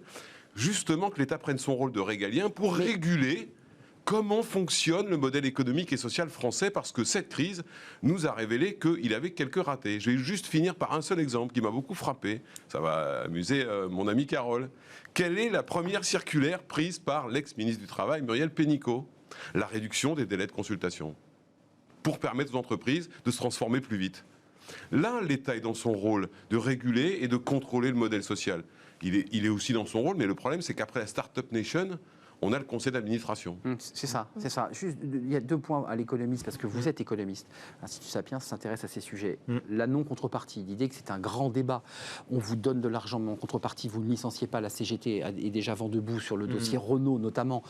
justement que l'État prenne son rôle de régalien pour réguler comment fonctionne le modèle économique et social français, parce que cette crise nous a révélé qu'il avait quelques ratés. Je vais juste finir par un seul exemple qui m'a beaucoup frappé. Ça va amuser mon amie Carole. Quelle est la première circulaire prise par l'ex-ministre du Travail, Muriel Pénicaud ? La réduction des délais de consultation, pour permettre aux entreprises de se transformer plus vite. Là, l'État est dans son rôle de réguler et de contrôler le modèle social. Il est aussi dans son rôle, mais le problème, c'est qu'après la Startup Nation, on a le conseil d'administration. C'est ça, c'est ça. Juste, il y a 2 points à l'économiste, parce que vous êtes économiste. L'Institut Sapiens s'intéresse à ces sujets. La non-contrepartie, l'idée que c'est un grand débat. On vous donne de l'argent, mais en contrepartie, vous ne licenciez pas. La CGT est déjà vent debout sur le dossier Renault, notamment,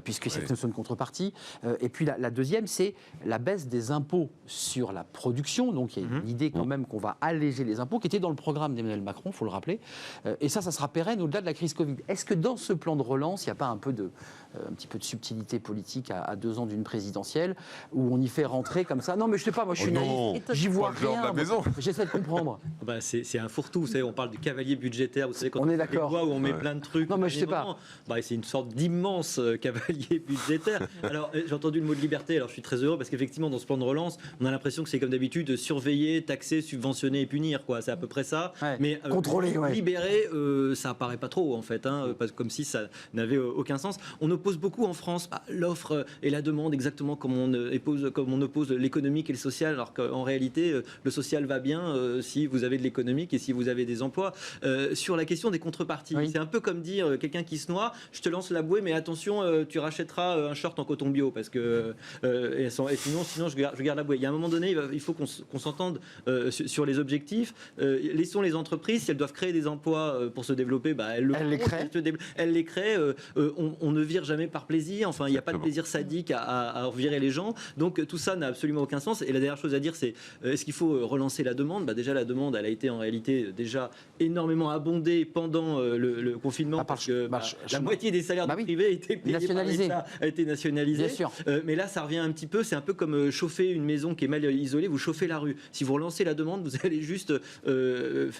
puisque c'est une notion de contrepartie. Et puis la deuxième, c'est la baisse des impôts sur la production. Donc il y a l'idée quand même qu'on va alléger les impôts, qui était dans le programme d'Emmanuel Macron, il faut le rappeler. Et ça sera pérenne au-delà de la crise Covid. Est-ce que dans ce plan de relance, il n'y a pas un petit peu de subtilité politique à 2 ans d'une présidentielle, où on y fait rentrer comme ça? Non, mais je sais pas, moi je suis naïf, j'y vois rien. J'essaie de comprendre. C'est un fourre-tout, vous savez, on parle du cavalier budgétaire, vous savez, quand on est fait d'accord. des lois où on met plein de trucs. Non, mais je sais pas. C'est une sorte d'immense cavalier budgétaire. Alors, j'ai entendu le mot de liberté, alors je suis très heureux, parce qu'effectivement, dans ce plan de relance, on a l'impression que c'est comme d'habitude surveiller, taxer, subventionner et punir, quoi. C'est à peu près ça. Ouais. Mais contrôler, libérer, ça apparaît pas trop, en fait, comme si ça n'avait aucun sens. On oppose beaucoup en France l'offre et la demande, exactement comme on oppose l'économique et le social, alors qu'en réalité, le social va bien si vous avez de l'économique et si vous avez des emplois. Sur la question des contreparties, c'est un peu comme dire quelqu'un qui se noie, je te lance la bouée, mais attention, tu rachèteras un short en coton bio, parce que et sinon je garde la bouée. Il y a un moment donné, il faut qu'on s'entende sur les objectifs. Laissons les entreprises, si elles doivent créer des emplois pour se développer, elles les créent. On on ne vire jamais par plaisir. Enfin, il n'y a pas de plaisir sadique à virer les gens. Donc tout ça n'a absolument aucun sens. Et la dernière chose à dire, c'est est-ce qu'il faut relancer la demande ? Déjà, la demande, elle a été en réalité déjà énormément abondée pendant le confinement, parce que la moitié des salaires du privé étaient payés par l'État, a été nationalisé. Bien sûr. Mais là, ça revient un petit peu. C'est un peu comme chauffer une maison qui est mal isolée. Vous chauffez la rue. Si vous relancez la demande, vous allez juste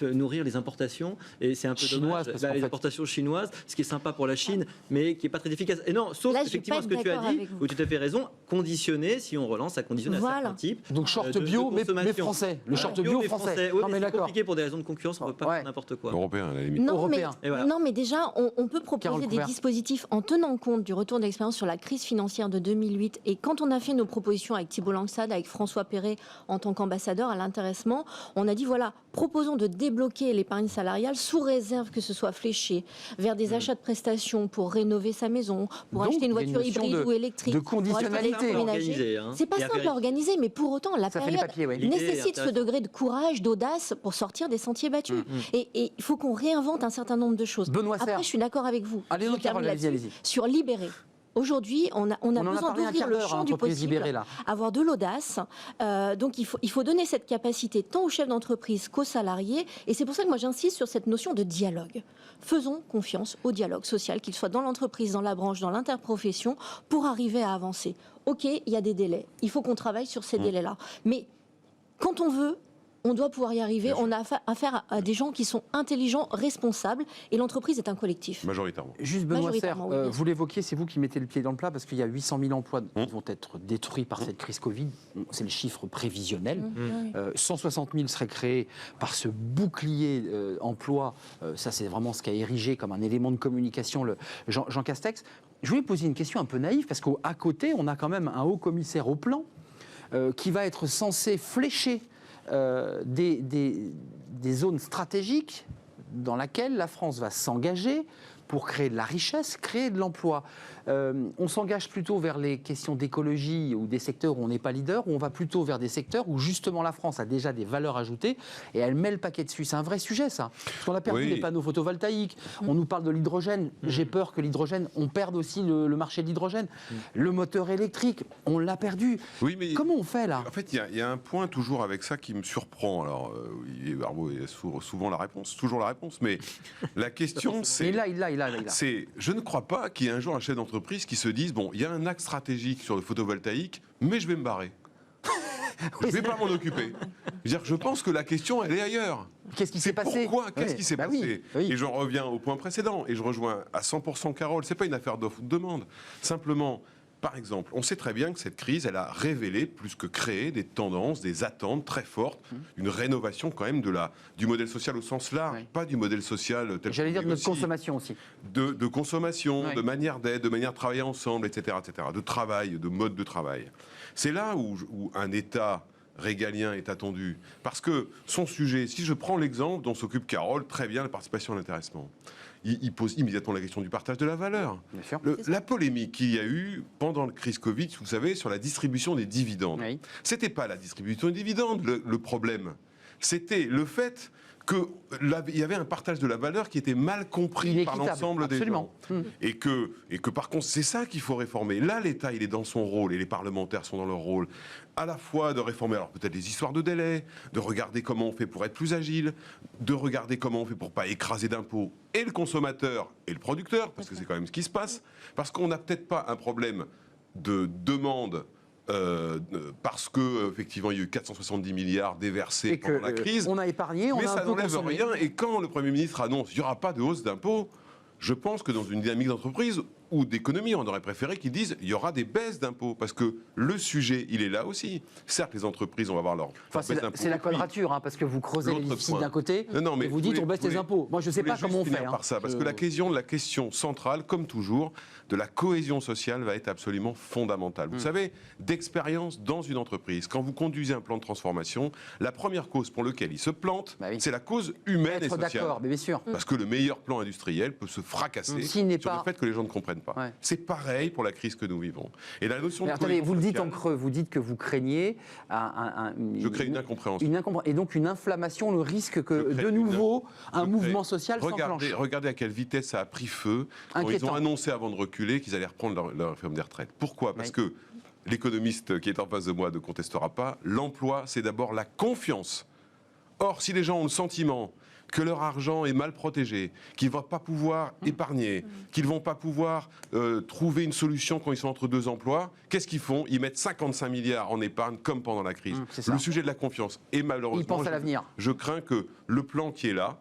nourrir les importations. Et c'est un peu chinoises, dommage. Les importations chinoises, ce qui est sympa pour la Chine, mais qui n'est pas très efficace. Et non, sauf là, effectivement ce que tu as dit, où tu as fait raison, conditionner, si on relance, à conditionner à certains types. Donc short bio, mais français. Le short bio français. Oui, Non, mais c'est d'accord. compliqué pour des raisons de concurrence, on ne peut pas faire n'importe quoi. Européen, à la limite. Européen. Non, mais déjà, on peut proposer Carole des Couvert. dispositifs en tenant compte du retour d'expérience sur la crise financière de 2008. Et quand on a fait nos propositions avec Thibault Langsade, avec François Perret en tant qu'ambassadeur à l'intéressement, on a dit voilà, proposons de débloquer l'épargne salariale sous réserve que ce soit fléché vers des achats de prestations pour rénover sa maison, pour Donc, acheter une il y a une voiture notion hybride de- ou électrique. de pour acheter des conditionnalité. électroménagers. Hein. C'est pas Et à simple à vérifier. organiser, mais pour autant, la Ça fait les période papiers, oui. nécessite ce intéressant. degré de courage, d'audace pour sortir des sentiers battus. Et il faut qu'on réinvente un certain nombre de choses. Benoît Après, Serre. je suis d'accord avec vous. Allez, Je donc, termine Carole, allez-y, là-dessus. allez-y. Sur libérer. Aujourd'hui, on a On en a besoin parlé un d'ouvrir quart le d'heure, champ du entreprise possible, libérée, là. avoir de l'audace. Donc il faut donner cette capacité tant aux chefs d'entreprise qu'aux salariés. Et c'est pour ça que moi j'insiste sur cette notion de dialogue. Faisons confiance au dialogue social, qu'il soit dans l'entreprise, dans la branche, dans l'interprofession, pour arriver à avancer. Ok, il y a des délais. Il faut qu'on travaille sur ces délais-là. Mais quand on veut, on doit pouvoir y arriver. On a affaire à des gens qui sont intelligents, responsables, et l'entreprise est un collectif. Majoritairement. Juste Benoît Serre, Majoritairement, oui, bien sûr. vous l'évoquiez, c'est vous qui mettez le pied dans le plat parce qu'il y a 800 000 emplois qui vont être détruits par cette crise Covid. C'est le chiffre prévisionnel. 160 000 seraient créés par ce bouclier emploi. Ça, c'est vraiment ce qu'a érigé comme un élément de communication Jean Castex. Je voulais poser une question un peu naïve parce qu'à côté, on a quand même un haut commissaire au plan qui va être censé flécher des zones stratégiques dans lesquelles la France va s'engager pour créer de la richesse, créer de l'emploi. On s'engage plutôt vers les questions d'écologie ou des secteurs où on n'est pas leader, ou on va plutôt vers des secteurs où justement la France a déjà des valeurs ajoutées et elle met le paquet dessus. C'est un vrai sujet, ça. Parce qu'on a perdu les panneaux photovoltaïques, on nous parle de l'hydrogène. J'ai peur que l'hydrogène, on perde aussi le marché de l'hydrogène. Le moteur électrique, on l'a perdu. Oui, mais comment on fait là ? En fait, il y a un point toujours avec ça qui me surprend. Alors, Barbeau a souvent la réponse, toujours la réponse, mais la question c'est... Il l'a. C'est, je ne crois pas qu'il y ait un jour un chef d'entreprise qui se dise bon, il y a un axe stratégique sur le photovoltaïque, mais je vais me barrer. Je ne vais pas m'en occuper. Je pense que la question, elle est ailleurs. Qu'est-ce qui s'est passé ? Pourquoi ? Qu'est-ce qui s'est passé ? Oui. Et j'en reviens au point précédent, et je rejoins à 100% Carole. C'est pas une affaire d'offre ou de demande. Simplement, par exemple, on sait très bien que cette crise, elle a révélé, plus que créé, des tendances, des attentes très fortes, une rénovation quand même du modèle social au sens large, pas du modèle social tel J'allais qu'on dire de notre négocie. consommation aussi. De consommation, Ouais. de manière d'aide, de manière de travailler ensemble, etc., de travail, de mode de travail. C'est là où un État régalien est attendu. Parce que son sujet, si je prends l'exemple dont s'occupe Carole, très bien, la participation à l'intéressement. Il pose immédiatement la question du partage de la valeur. Bien sûr. La polémique qu'il y a eu pendant la crise Covid, vous savez, sur la distribution des dividendes. Oui. C'était pas la distribution des dividendes le problème. C'était le fait qu'il y avait un partage de la valeur qui était mal compris par Inéquitable, l'ensemble des absolument. gens. Et que par contre, c'est ça qu'il faut réformer. Là, l'État, il est dans son rôle et les parlementaires sont dans leur rôle. À la fois de réformer, alors peut-être les histoires de délai, de regarder comment on fait pour être plus agile, de regarder comment on fait pour pas écraser d'impôts et le consommateur et le producteur, parce que c'est quand même ce qui se passe, parce qu'on n'a peut-être pas un problème de demande parce que effectivement il y a eu 470 milliards déversés Et que pendant la crise. on a épargné, on mais a ça un peu n'enlève consommé. rien. Et quand le Premier ministre annonce qu'il n'y aura pas de hausse d'impôts, je pense que dans une dynamique d'entreprise ou d'économie, on aurait préféré qu'ils disent qu'il y aura des baisses d'impôts. Parce que le sujet, il est là aussi. Certes, les entreprises, on va voir leur Enfin, baisse d'impôts. c'est la quadrature, hein, parce que vous creusez les L'autre déficits point. d'un côté Non, mais et vous dites on baisse les impôts. Moi, je ne sais pas comment on fait. Par ça, parce que la question centrale, comme toujours, de la cohésion sociale va être absolument fondamentale. Vous savez, d'expérience dans une entreprise, quand vous conduisez un plan de transformation, la première cause pour laquelle il se plante, c'est la cause humaine et Être sociale. d'accord, mais bien sûr. Parce que le meilleur plan industriel peut se fracasser S'il n'est sur pas le fait que les gens ne comprennent prennent pas. Ouais. C'est pareil pour la crise que nous vivons. Et la notion Mais de attendez, vous le dites en sociale, creux, vous dites que vous craignez je crée une incompréhension. et donc une inflammation, le risque que Je crée de nouveau un je mouvement crée- social s'enclenche. Regardez à quelle vitesse ça a pris feu quand ils Inquiétant. ont annoncé avant de reculer qu'ils allaient reprendre leur réforme des retraites. Pourquoi ? Parce Oui. que l'économiste qui est en face de moi ne contestera pas, l'emploi, c'est d'abord la confiance. Or, si les gens ont le sentiment que leur argent est mal protégé, qu'ils ne vont pas pouvoir épargner, qu'ils ne vont pas pouvoir trouver une solution quand ils sont entre deux emplois, qu'est-ce qu'ils font ? Ils mettent 55 milliards en épargne comme pendant la crise. C'est ça. Le sujet de la confiance. Et malheureusement, Ils pensent à l'avenir. je crains que le plan qui est là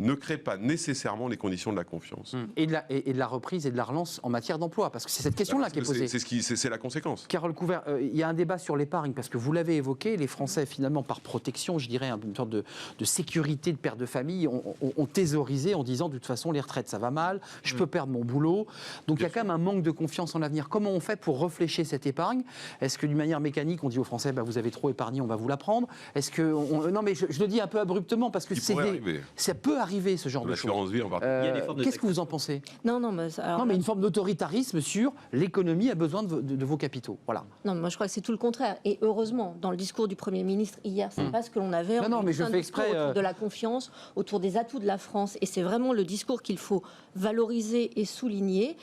ne crée pas nécessairement les conditions de la confiance. Et de la reprise et de la relance en matière d'emploi, parce que c'est cette question-là qui est posée. C'est la conséquence. Carole Couvert, il y a un débat sur l'épargne, parce que vous l'avez évoqué, les Français, finalement, par protection, je dirais, une sorte de sécurité de père de famille, ont thésaurisé en disant, de toute façon, les retraites, ça va mal, je peux perdre mon boulot. Donc il y a quand même un manque de confiance en l'avenir. Comment on fait pour réfléchir cette épargne ? Est-ce que d'une manière mécanique, on dit aux Français, bah, vous avez trop épargné, on va vous la prendre ? Est-ce que... Non, mais je le dis un peu abruptement, parce que Qui pourrait arriver. ça peut arriver, ce genre de choses. L'assurance vie en particulier. Il y a des formes de Qu'est-ce que vous en pensez ? Non, mais, alors, Non, mais une forme d'autoritarisme sur l'économie a besoin de vos capitaux. Voilà. non, moi je crois que c'est tout le contraire. Et heureusement, dans le discours du Premier ministre hier, c'est pas ce que l'on avait. Non, mais je un fais discours exprès, autour de la confiance, autour des atouts de la France. Et c'est vraiment le discours qu'il faut valoriser et souligner.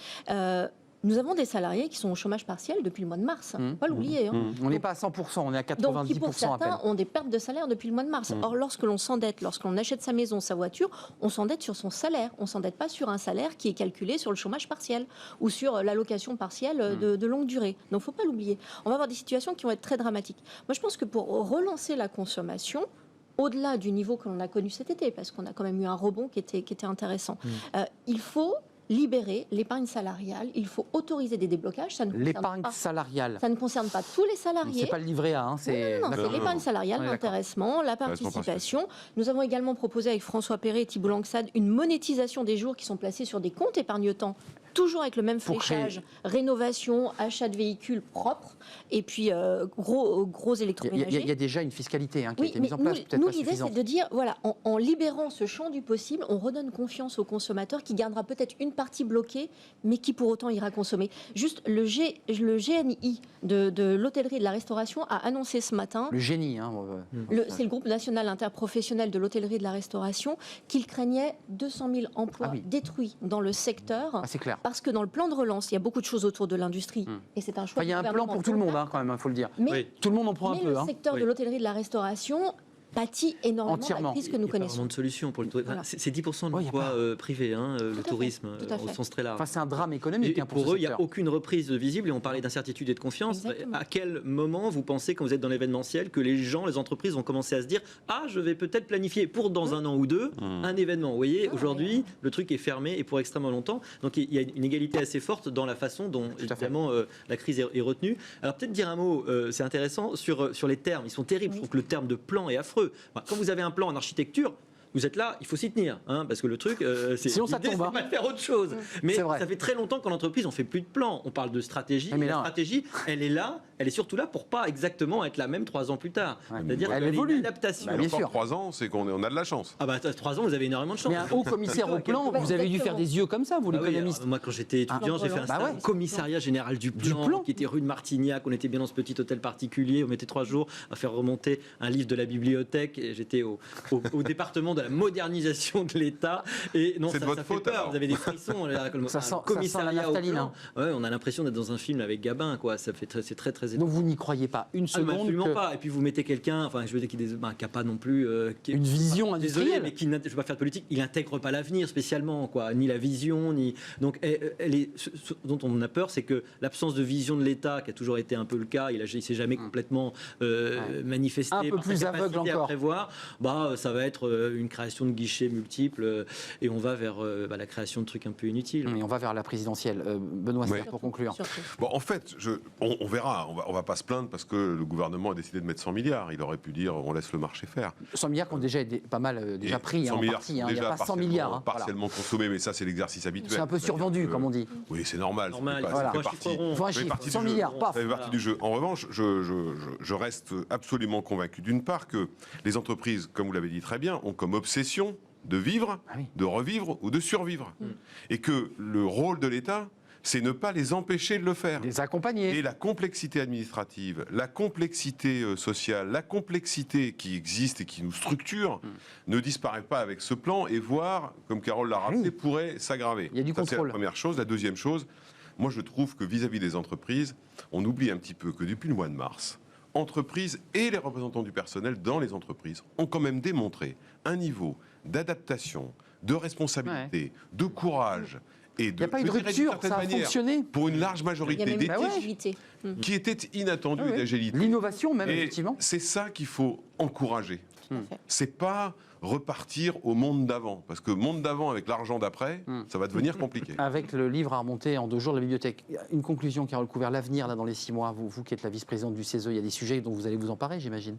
Nous avons des salariés qui sont au chômage partiel depuis le mois de mars. Il ne faut pas l'oublier. Hein. On n'est pas à 100%, on est à 90% Donc, qui pour à peine. certains ont des pertes de salaire depuis le mois de mars. Or, lorsque l'on s'endette, lorsqu'on achète sa maison, sa voiture, on s'endette sur son salaire. On ne s'endette pas sur un salaire qui est calculé sur le chômage partiel ou sur l'allocation partielle de longue durée. Donc, il ne faut pas l'oublier. On va avoir des situations qui vont être très dramatiques. Moi, je pense que pour relancer la consommation, au-delà du niveau que l'on a connu cet été, parce qu'on a quand même eu un rebond qui était intéressant, il faut libérer l'épargne salariale, il faut autoriser des déblocages. Ça ne concerne L'épargne pas- salariale. Ça ne concerne pas tous les salariés. C'est pas le livret A, hein, c'est... Non, c'est Non, l'épargne non. salariale, On est d'accord. l'intéressement, la participation. Nous avons également proposé avec François Perret et Thibault Langsade une monétisation des jours qui sont placés sur des comptes épargne-temps, toujours avec le même Pour fléchage, rénovation, achat de véhicules propres, et puis gros Il électroménagers. y a déjà une fiscalité hein, qui a Oui, été mais mise en place, peut-être nous pas l'idée, suffisante. c'est de dire, voilà, en libérant ce champ du possible, on redonne confiance au consommateur qui gardera peut-être une partie bloquée, mais qui pour autant ira consommer. Juste, le GNI de l'hôtellerie et de la restauration a annoncé ce matin, Le génie. Hein, c'est le groupe national interprofessionnel de l'hôtellerie et de la restauration, qu'il craignait 200 000 emplois Ah oui. détruits dans le secteur. Ah, c'est clair. Parce que dans le plan de relance, il y a beaucoup de choses autour de l'industrie. Et c'est un choix. Enfin, il y a un du plan pour tout le monde, gouvernement. hein, quand même, il faut le dire. Mais, Oui. Tout le monde en prend un mais peu. le Hein. secteur Oui. de l'hôtellerie et de la restauration pâtit énormément de Entièrement. la crise que nous Il y a pas connaissons. vraiment de solution pour le tourisme. Voilà. C'est 10% de Ouais, il y a l'emploi pas- privé, hein, le à fait, tourisme, tout à au fait. sens très large. Enfin, c'est un drame économique Et hein, pour pour ce eux, il n'y a secteur. aucune reprise visible et on parlait d'incertitude et de confiance. Exactement. À quel moment vous pensez, quand vous êtes dans l'événementiel, que les gens, les entreprises vont commencer à se dire « Ah, je vais peut-être planifier pour dans un an ou deux un événement ». Vous voyez, aujourd'hui, le truc est fermé et pour extrêmement longtemps. Donc il y a une égalité assez forte dans la façon dont, fait. évidemment, la crise est retenue. Alors peut-être dire un mot, c'est intéressant, sur les termes. Ils sont terribles. Je trouve que le terme de plan est affreux. Enfin, quand vous avez un plan en architecture, vous êtes là, il faut s'y tenir, hein, parce que le truc, c'est Sinon, ça l'idée, tombe, c'est hein. pas de faire autre chose. Mais C'est vrai. ça fait très longtemps qu'en entreprise, on fait plus de plans. On parle de stratégie. Mais La là- stratégie, elle est là, elle est surtout là pour pas exactement être la même 3 ans plus tard. Ouais, C'est-à-dire elle qu'il y a évolue. une adaptation. Bah, bien Encore sûr. 3 ans, c'est qu'on a de la chance. Ah bah 3 ans, vous avez énormément de chance. Mais un haut commissaire au plan, vous avez dû faire des yeux comme ça, vous Ah oui, l'économiste. alors, moi, quand j'étais étudiant, j'ai fait un Bah stage ouais. au commissariat général du plan, plan. qui était rue de Martignac. On était bien dans ce petit hôtel particulier. On mettait 3 jours à faire remonter un livre de la bibliothèque. Et j'étais au département de la modernisation de l'État. Et non, C'est de ça votre fait faute, peur. alors. Vous avez des frissons. Là, comme Ça un sent- commissariat ça sent la au naphtaline, plan. hein. Ouais, on a l'impression d'être dans un film avec Gabin, quoi. Ça fait c'est très très étonnant. Donc vous n'y croyez pas une Ah, mais seconde absolument que pas. Et puis vous mettez quelqu'un, enfin je veux dire qui n'a pas non plus une vision désolé, industrielle. mais qui je vais pas faire de politique, il n'intègre pas l'avenir spécialement, quoi, ni la vision, ni donc ce dont on a peur, c'est que l'absence de vision de l'État, qui a toujours été un peu le cas, il s'est jamais complètement manifesté, Un peu par sa plus capacité aveugle à encore. prévoir. Bah ça va être une création de guichets multiples et on va vers la création de trucs un peu inutiles. Et on va vers la présidentielle. Benoît Ouais. Serre, pour conclure. Surtout. Bon, en fait, on verra. On va pas se plaindre parce que le gouvernement a décidé de mettre 100 milliards. Il aurait pu dire on laisse le marché faire. 100 milliards qui ont déjà été pas mal déjà Et pris 100 en milliards partie. sont hein. Il n'y a déjà pas 100 partiellement- milliards. hein. Voilà. partiellement consommés, mais ça, c'est l'exercice habituel. C'est un peu C'est-à-dire survendu, que- comme on dit. Oui, c'est normal. ça Normal, fait voilà. ça fait Faut un partie- chiffre rond. Il faut un ça fait chiffre, partie 100 du jeu. milliards, paf. Ça fait partie du jeu. En revanche, je reste absolument convaincu, d'une part, que les entreprises, comme vous l'avez dit très bien, ont comme obsession de vivre, Ah oui. de revivre ou de survivre. Et que le rôle de l'État, c'est ne pas les empêcher de le faire. Les accompagner. Et la complexité administrative, la complexité sociale, la complexité qui existe et qui nous structure ne disparaît pas avec ce plan et voire, comme Carole l'a rappelé, pourrait s'aggraver. Il y a du Ça, c'est contrôle. la première chose. La deuxième chose, moi je trouve que vis-à-vis des entreprises, on oublie un petit peu que depuis le mois de mars, entreprises et les représentants du personnel dans les entreprises ont quand même démontré un niveau d'adaptation, de responsabilité, de courage et de... Il n'y a pas eu de je dirais, d'une rupture, certaine ça a manière, fonctionné. pour une large Il y a majorité même une d'éthique agilité. qui était inattendue Ah oui. et d'agilité. L'innovation même, Et effectivement. c'est ça qu'il faut encourager. Tout à fait. C'est pas repartir au monde d'avant, parce que monde d'avant avec l'argent d'après, ça va devenir compliqué. Avec le livre à remonter en 2 jours de la bibliothèque. Une conclusion, Carole Couvert, l'avenir là dans les 6 mois, vous qui êtes la vice-présidente du CESE, il y a des sujets dont vous allez vous emparer, j'imagine.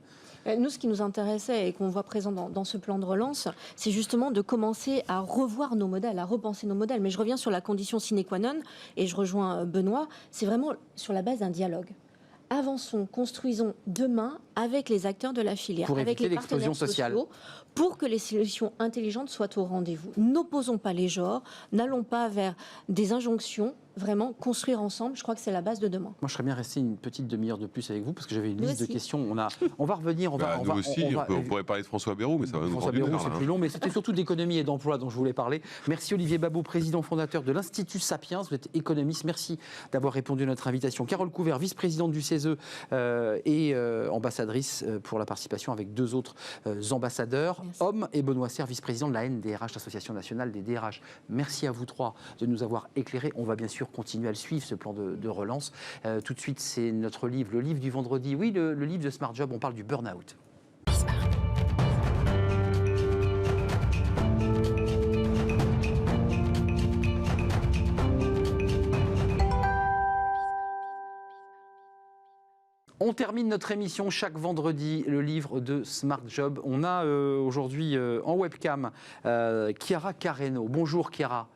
Nous, ce qui nous intéressait et qu'on voit présent dans ce plan de relance, c'est justement de commencer à revoir nos modèles, à repenser nos modèles. Mais je reviens sur la condition sine qua non, et je rejoins Benoît, c'est vraiment sur la base d'un dialogue. Avançons, construisons demain avec les acteurs de la filière, Pour avec éviter les l'explosion partenaires sociale. sociaux, pour que les solutions intelligentes soient au rendez-vous. N'opposons pas les genres, n'allons pas vers des injonctions, vraiment construire ensemble, je crois que c'est la base de demain. Moi, je serais bien resté une petite demi-heure de plus avec vous parce que j'avais une Nous liste de aussi. questions. On va revenir, on va. Nous aussi, on pourrait parler de François Bayrou, mais ça va nous François prendre une Bayrou, heure, c'est là, plus hein. long, mais c'était surtout d'économie et d'emploi dont je voulais parler. Merci Olivier Babot, président fondateur de l'Institut Sapiens. Vous êtes économiste. Merci d'avoir répondu à notre invitation. Carole Couvert, vice-présidente du CESE et ambassadrice pour la participation avec 2 autres ambassadeurs, Merci. hommes, et Benoît Serre, vice-président de la NDRH, l'Association nationale des DRH. Merci à vous 3 de nous avoir éclairés. On va bien sûr continuer à le suivre, ce plan de relance. Tout de suite, c'est notre livre, le livre du vendredi. Oui, le livre de Smart Job, on parle du burn-out. On termine notre émission chaque vendredi, le livre de Smart Job. On a aujourd'hui en webcam Chiara Carreno. Bonjour Chiara.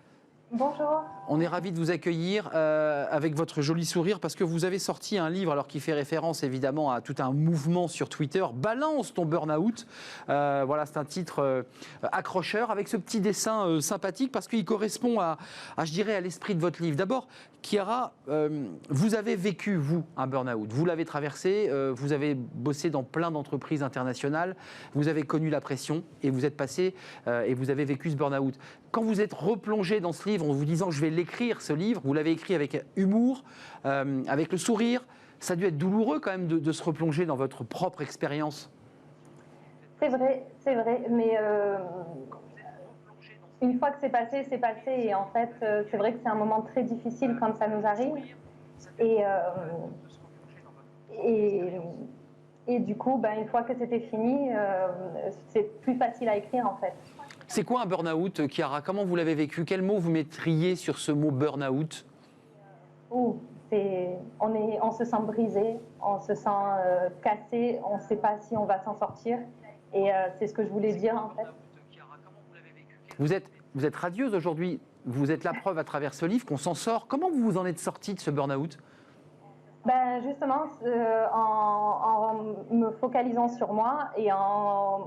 Bonjour. On est ravis de vous accueillir avec votre joli sourire parce que vous avez sorti un livre alors qui fait référence évidemment à tout un mouvement sur Twitter. Balance ton burn-out. Voilà, c'est un titre accrocheur avec ce petit dessin sympathique parce qu'il correspond à, je dirais, à l'esprit de votre livre. D'abord, Chiara, vous avez vécu, vous, un burn-out. Vous l'avez traversé, vous avez bossé dans plein d'entreprises internationales, vous avez connu la pression et vous êtes passé et vous avez vécu ce burn-out. Quand vous êtes replongé dans ce livre en vous disant je vais l'écrire, ce livre, vous l'avez écrit avec humour, avec le sourire, ça a dû être douloureux quand même de se replonger dans votre propre expérience. C'est vrai, mais une fois que c'est passé, et en fait, c'est vrai que c'est un moment très difficile quand ça nous arrive, et du coup, une fois que c'était fini, c'est plus facile à écrire en fait. C'est quoi un burn-out, Chiara? Comment vous l'avez vécu? Quel mot vous mettriez sur ce mot burn-out? On se sent brisé, on se sent cassé, on ne sait pas si on va s'en sortir. Et c'est ce que je voulais dire en fait. Vous êtes radieuse aujourd'hui, vous êtes la preuve à travers ce livre qu'on s'en sort. Comment vous vous en êtes sortie de ce burn-out? Justement, en me focalisant sur moi et en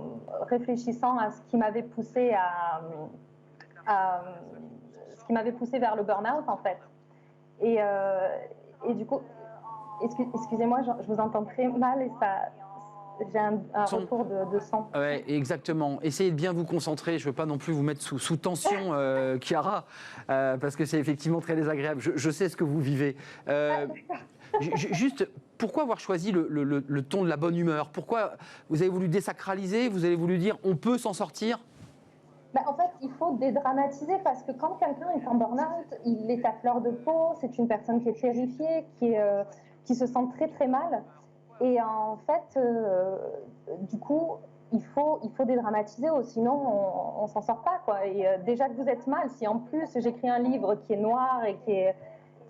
réfléchissant à ce qui m'avait poussé vers le burn-out en fait. Et du coup, excusez-moi, je vous entends très mal et ça, j'ai un retour de son. Ouais, exactement. Essayez de bien vous concentrer. Je ne veux pas non plus vous mettre sous tension, Chiara, parce que c'est effectivement très désagréable. Je sais ce que vous vivez. Juste, pourquoi avoir choisi le ton de la bonne humeur? Pourquoi vous avez voulu désacraliser? Vous avez voulu dire on peut s'en sortir? En fait, il faut dédramatiser parce que quand quelqu'un est en burn-out, il est à fleur de peau, c'est une personne qui est terrifiée, qui se sent très très mal. Et en fait, du coup, il faut dédramatiser, sinon on s'en sort pas, quoi. Et déjà que vous êtes mal, si en plus j'écris un livre qui est noir et qui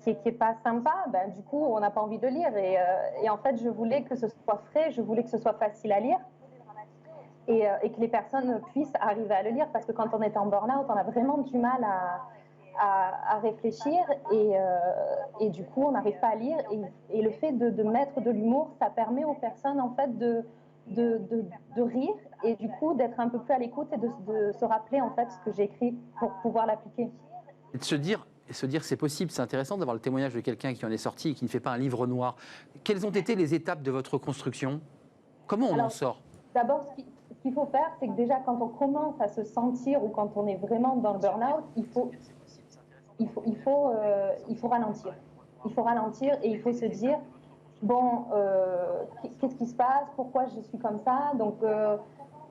est pas sympa, du coup on n'a pas envie de lire. Et en fait, je voulais que ce soit frais, je voulais que ce soit facile à lire. Et que les personnes puissent arriver à le lire, parce que quand on est en burn-out, on a vraiment du mal à réfléchir et du coup on n'arrive pas à lire et le fait de mettre de l'humour, ça permet aux personnes en fait de rire et du coup d'être un peu plus à l'écoute et de se rappeler en fait ce que j'ai écrit pour pouvoir l'appliquer. Et de se dire se dire c'est possible, c'est intéressant d'avoir le témoignage de quelqu'un qui en est sorti et qui ne fait pas un livre noir. Quelles ont été les étapes de votre reconstruction? Comment on en sort? D'abord, ce qu'il faut faire, c'est que déjà quand on commence à se sentir ou quand on est vraiment dans le burn-out, il faut ralentir. Il faut ralentir et il faut se dire, bon, qu'est-ce qui se passe? Pourquoi je suis comme ça? Donc,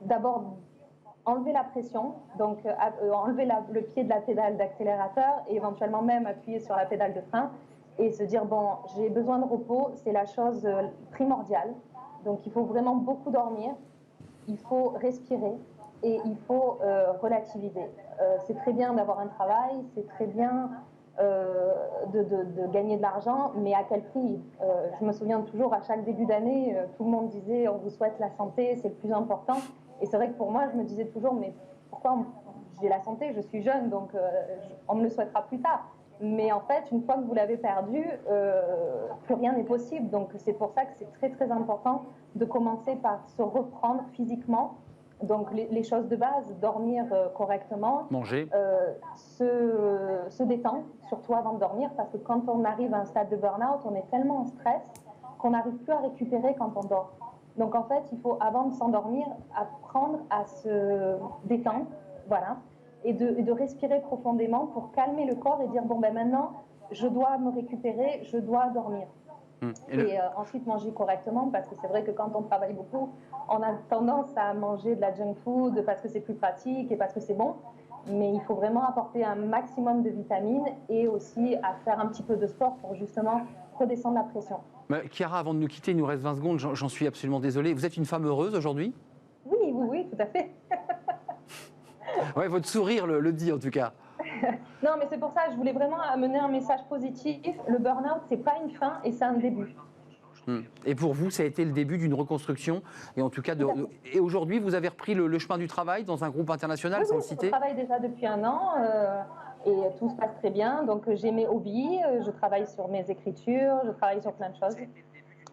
d'abord, enlever la pression, donc enlever le pied de la pédale d'accélérateur et éventuellement même appuyer sur la pédale de frein et se dire, bon, j'ai besoin de repos, c'est la chose primordiale. Donc, il faut vraiment beaucoup dormir, il faut respirer et il faut relativiser. C'est très bien d'avoir un travail, c'est très bien de gagner de l'argent, mais à quel prix? Je me souviens toujours, à chaque début d'année, tout le monde disait, on vous souhaite la santé, c'est le plus important. Et c'est vrai que pour moi, je me disais toujours, mais pourquoi j'ai la santé, je suis jeune, donc on me le souhaitera plus tard. Mais en fait, une fois que vous l'avez perdu, plus rien n'est possible. Donc c'est pour ça que c'est très très important de commencer par se reprendre physiquement. Donc les choses de base, dormir correctement, manger, se détendre, surtout avant de dormir, parce que quand on arrive à un stade de burn-out, on est tellement en stress qu'on n'arrive plus à récupérer quand on dort. Donc en fait, il faut, avant de s'endormir, apprendre à se détendre, voilà, et de respirer profondément pour calmer le corps et dire, bon, ben maintenant, je dois me récupérer, je dois dormir. Et ensuite manger correctement, parce que c'est vrai que quand on travaille beaucoup, on a tendance à manger de la junk food parce que c'est plus pratique et parce que c'est bon. Mais il faut vraiment apporter un maximum de vitamines et aussi à faire un petit peu de sport pour justement redescendre la pression. Chiara, avant de nous quitter, il nous reste 20 secondes, j'en suis absolument désolé. Vous êtes une femme heureuse aujourd'hui? Oui, tout à fait. Ouais, votre sourire le dit en tout cas. Non, mais c'est pour ça, je voulais vraiment amener un message positif. Le burn-out, c'est pas une fin et c'est un début. Et pour vous, ça a été le début d'une reconstruction. Et en tout cas, et aujourd'hui, vous avez repris le chemin du travail dans un groupe international, sans le citer? Je travaille déjà depuis un an et tout se passe très bien. Donc j'ai mes hobbies, je travaille sur mes écritures, je travaille sur plein de choses.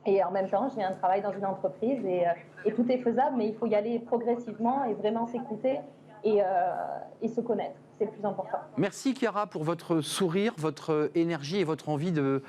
Et en même temps, j'ai un travail dans une entreprise et tout est faisable, mais il faut y aller progressivement et vraiment s'écouter et se connaître. C'est le plus important. Merci Chiara pour votre sourire, votre énergie et votre envie de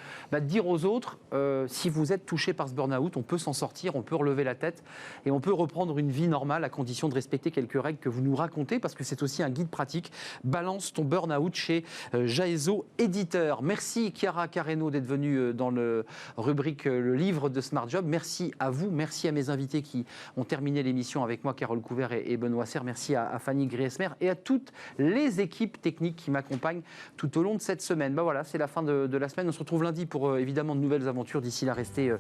dire aux autres, si vous êtes touché par ce burn-out, on peut s'en sortir, on peut relever la tête et on peut reprendre une vie normale à condition de respecter quelques règles que vous nous racontez, parce que c'est aussi un guide pratique. Balance ton burn-out chez Jaezo Éditeur. Merci Chiara Carreno d'être venue dans le rubrique Le livre de Smart Job. Merci à vous, merci à mes invités qui ont terminé l'émission avec moi, Carole Couvert et Benoît Serre. Merci à Fanny Griesmer et à toutes les équipes techniques qui m'accompagnent tout au long de cette semaine. Voilà, c'est la fin de la semaine. On se retrouve lundi pour évidemment de nouvelles aventures. D'ici là, restez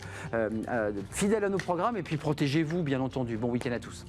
fidèles à nos programmes et puis protégez-vous, bien entendu. Bon week-end à tous.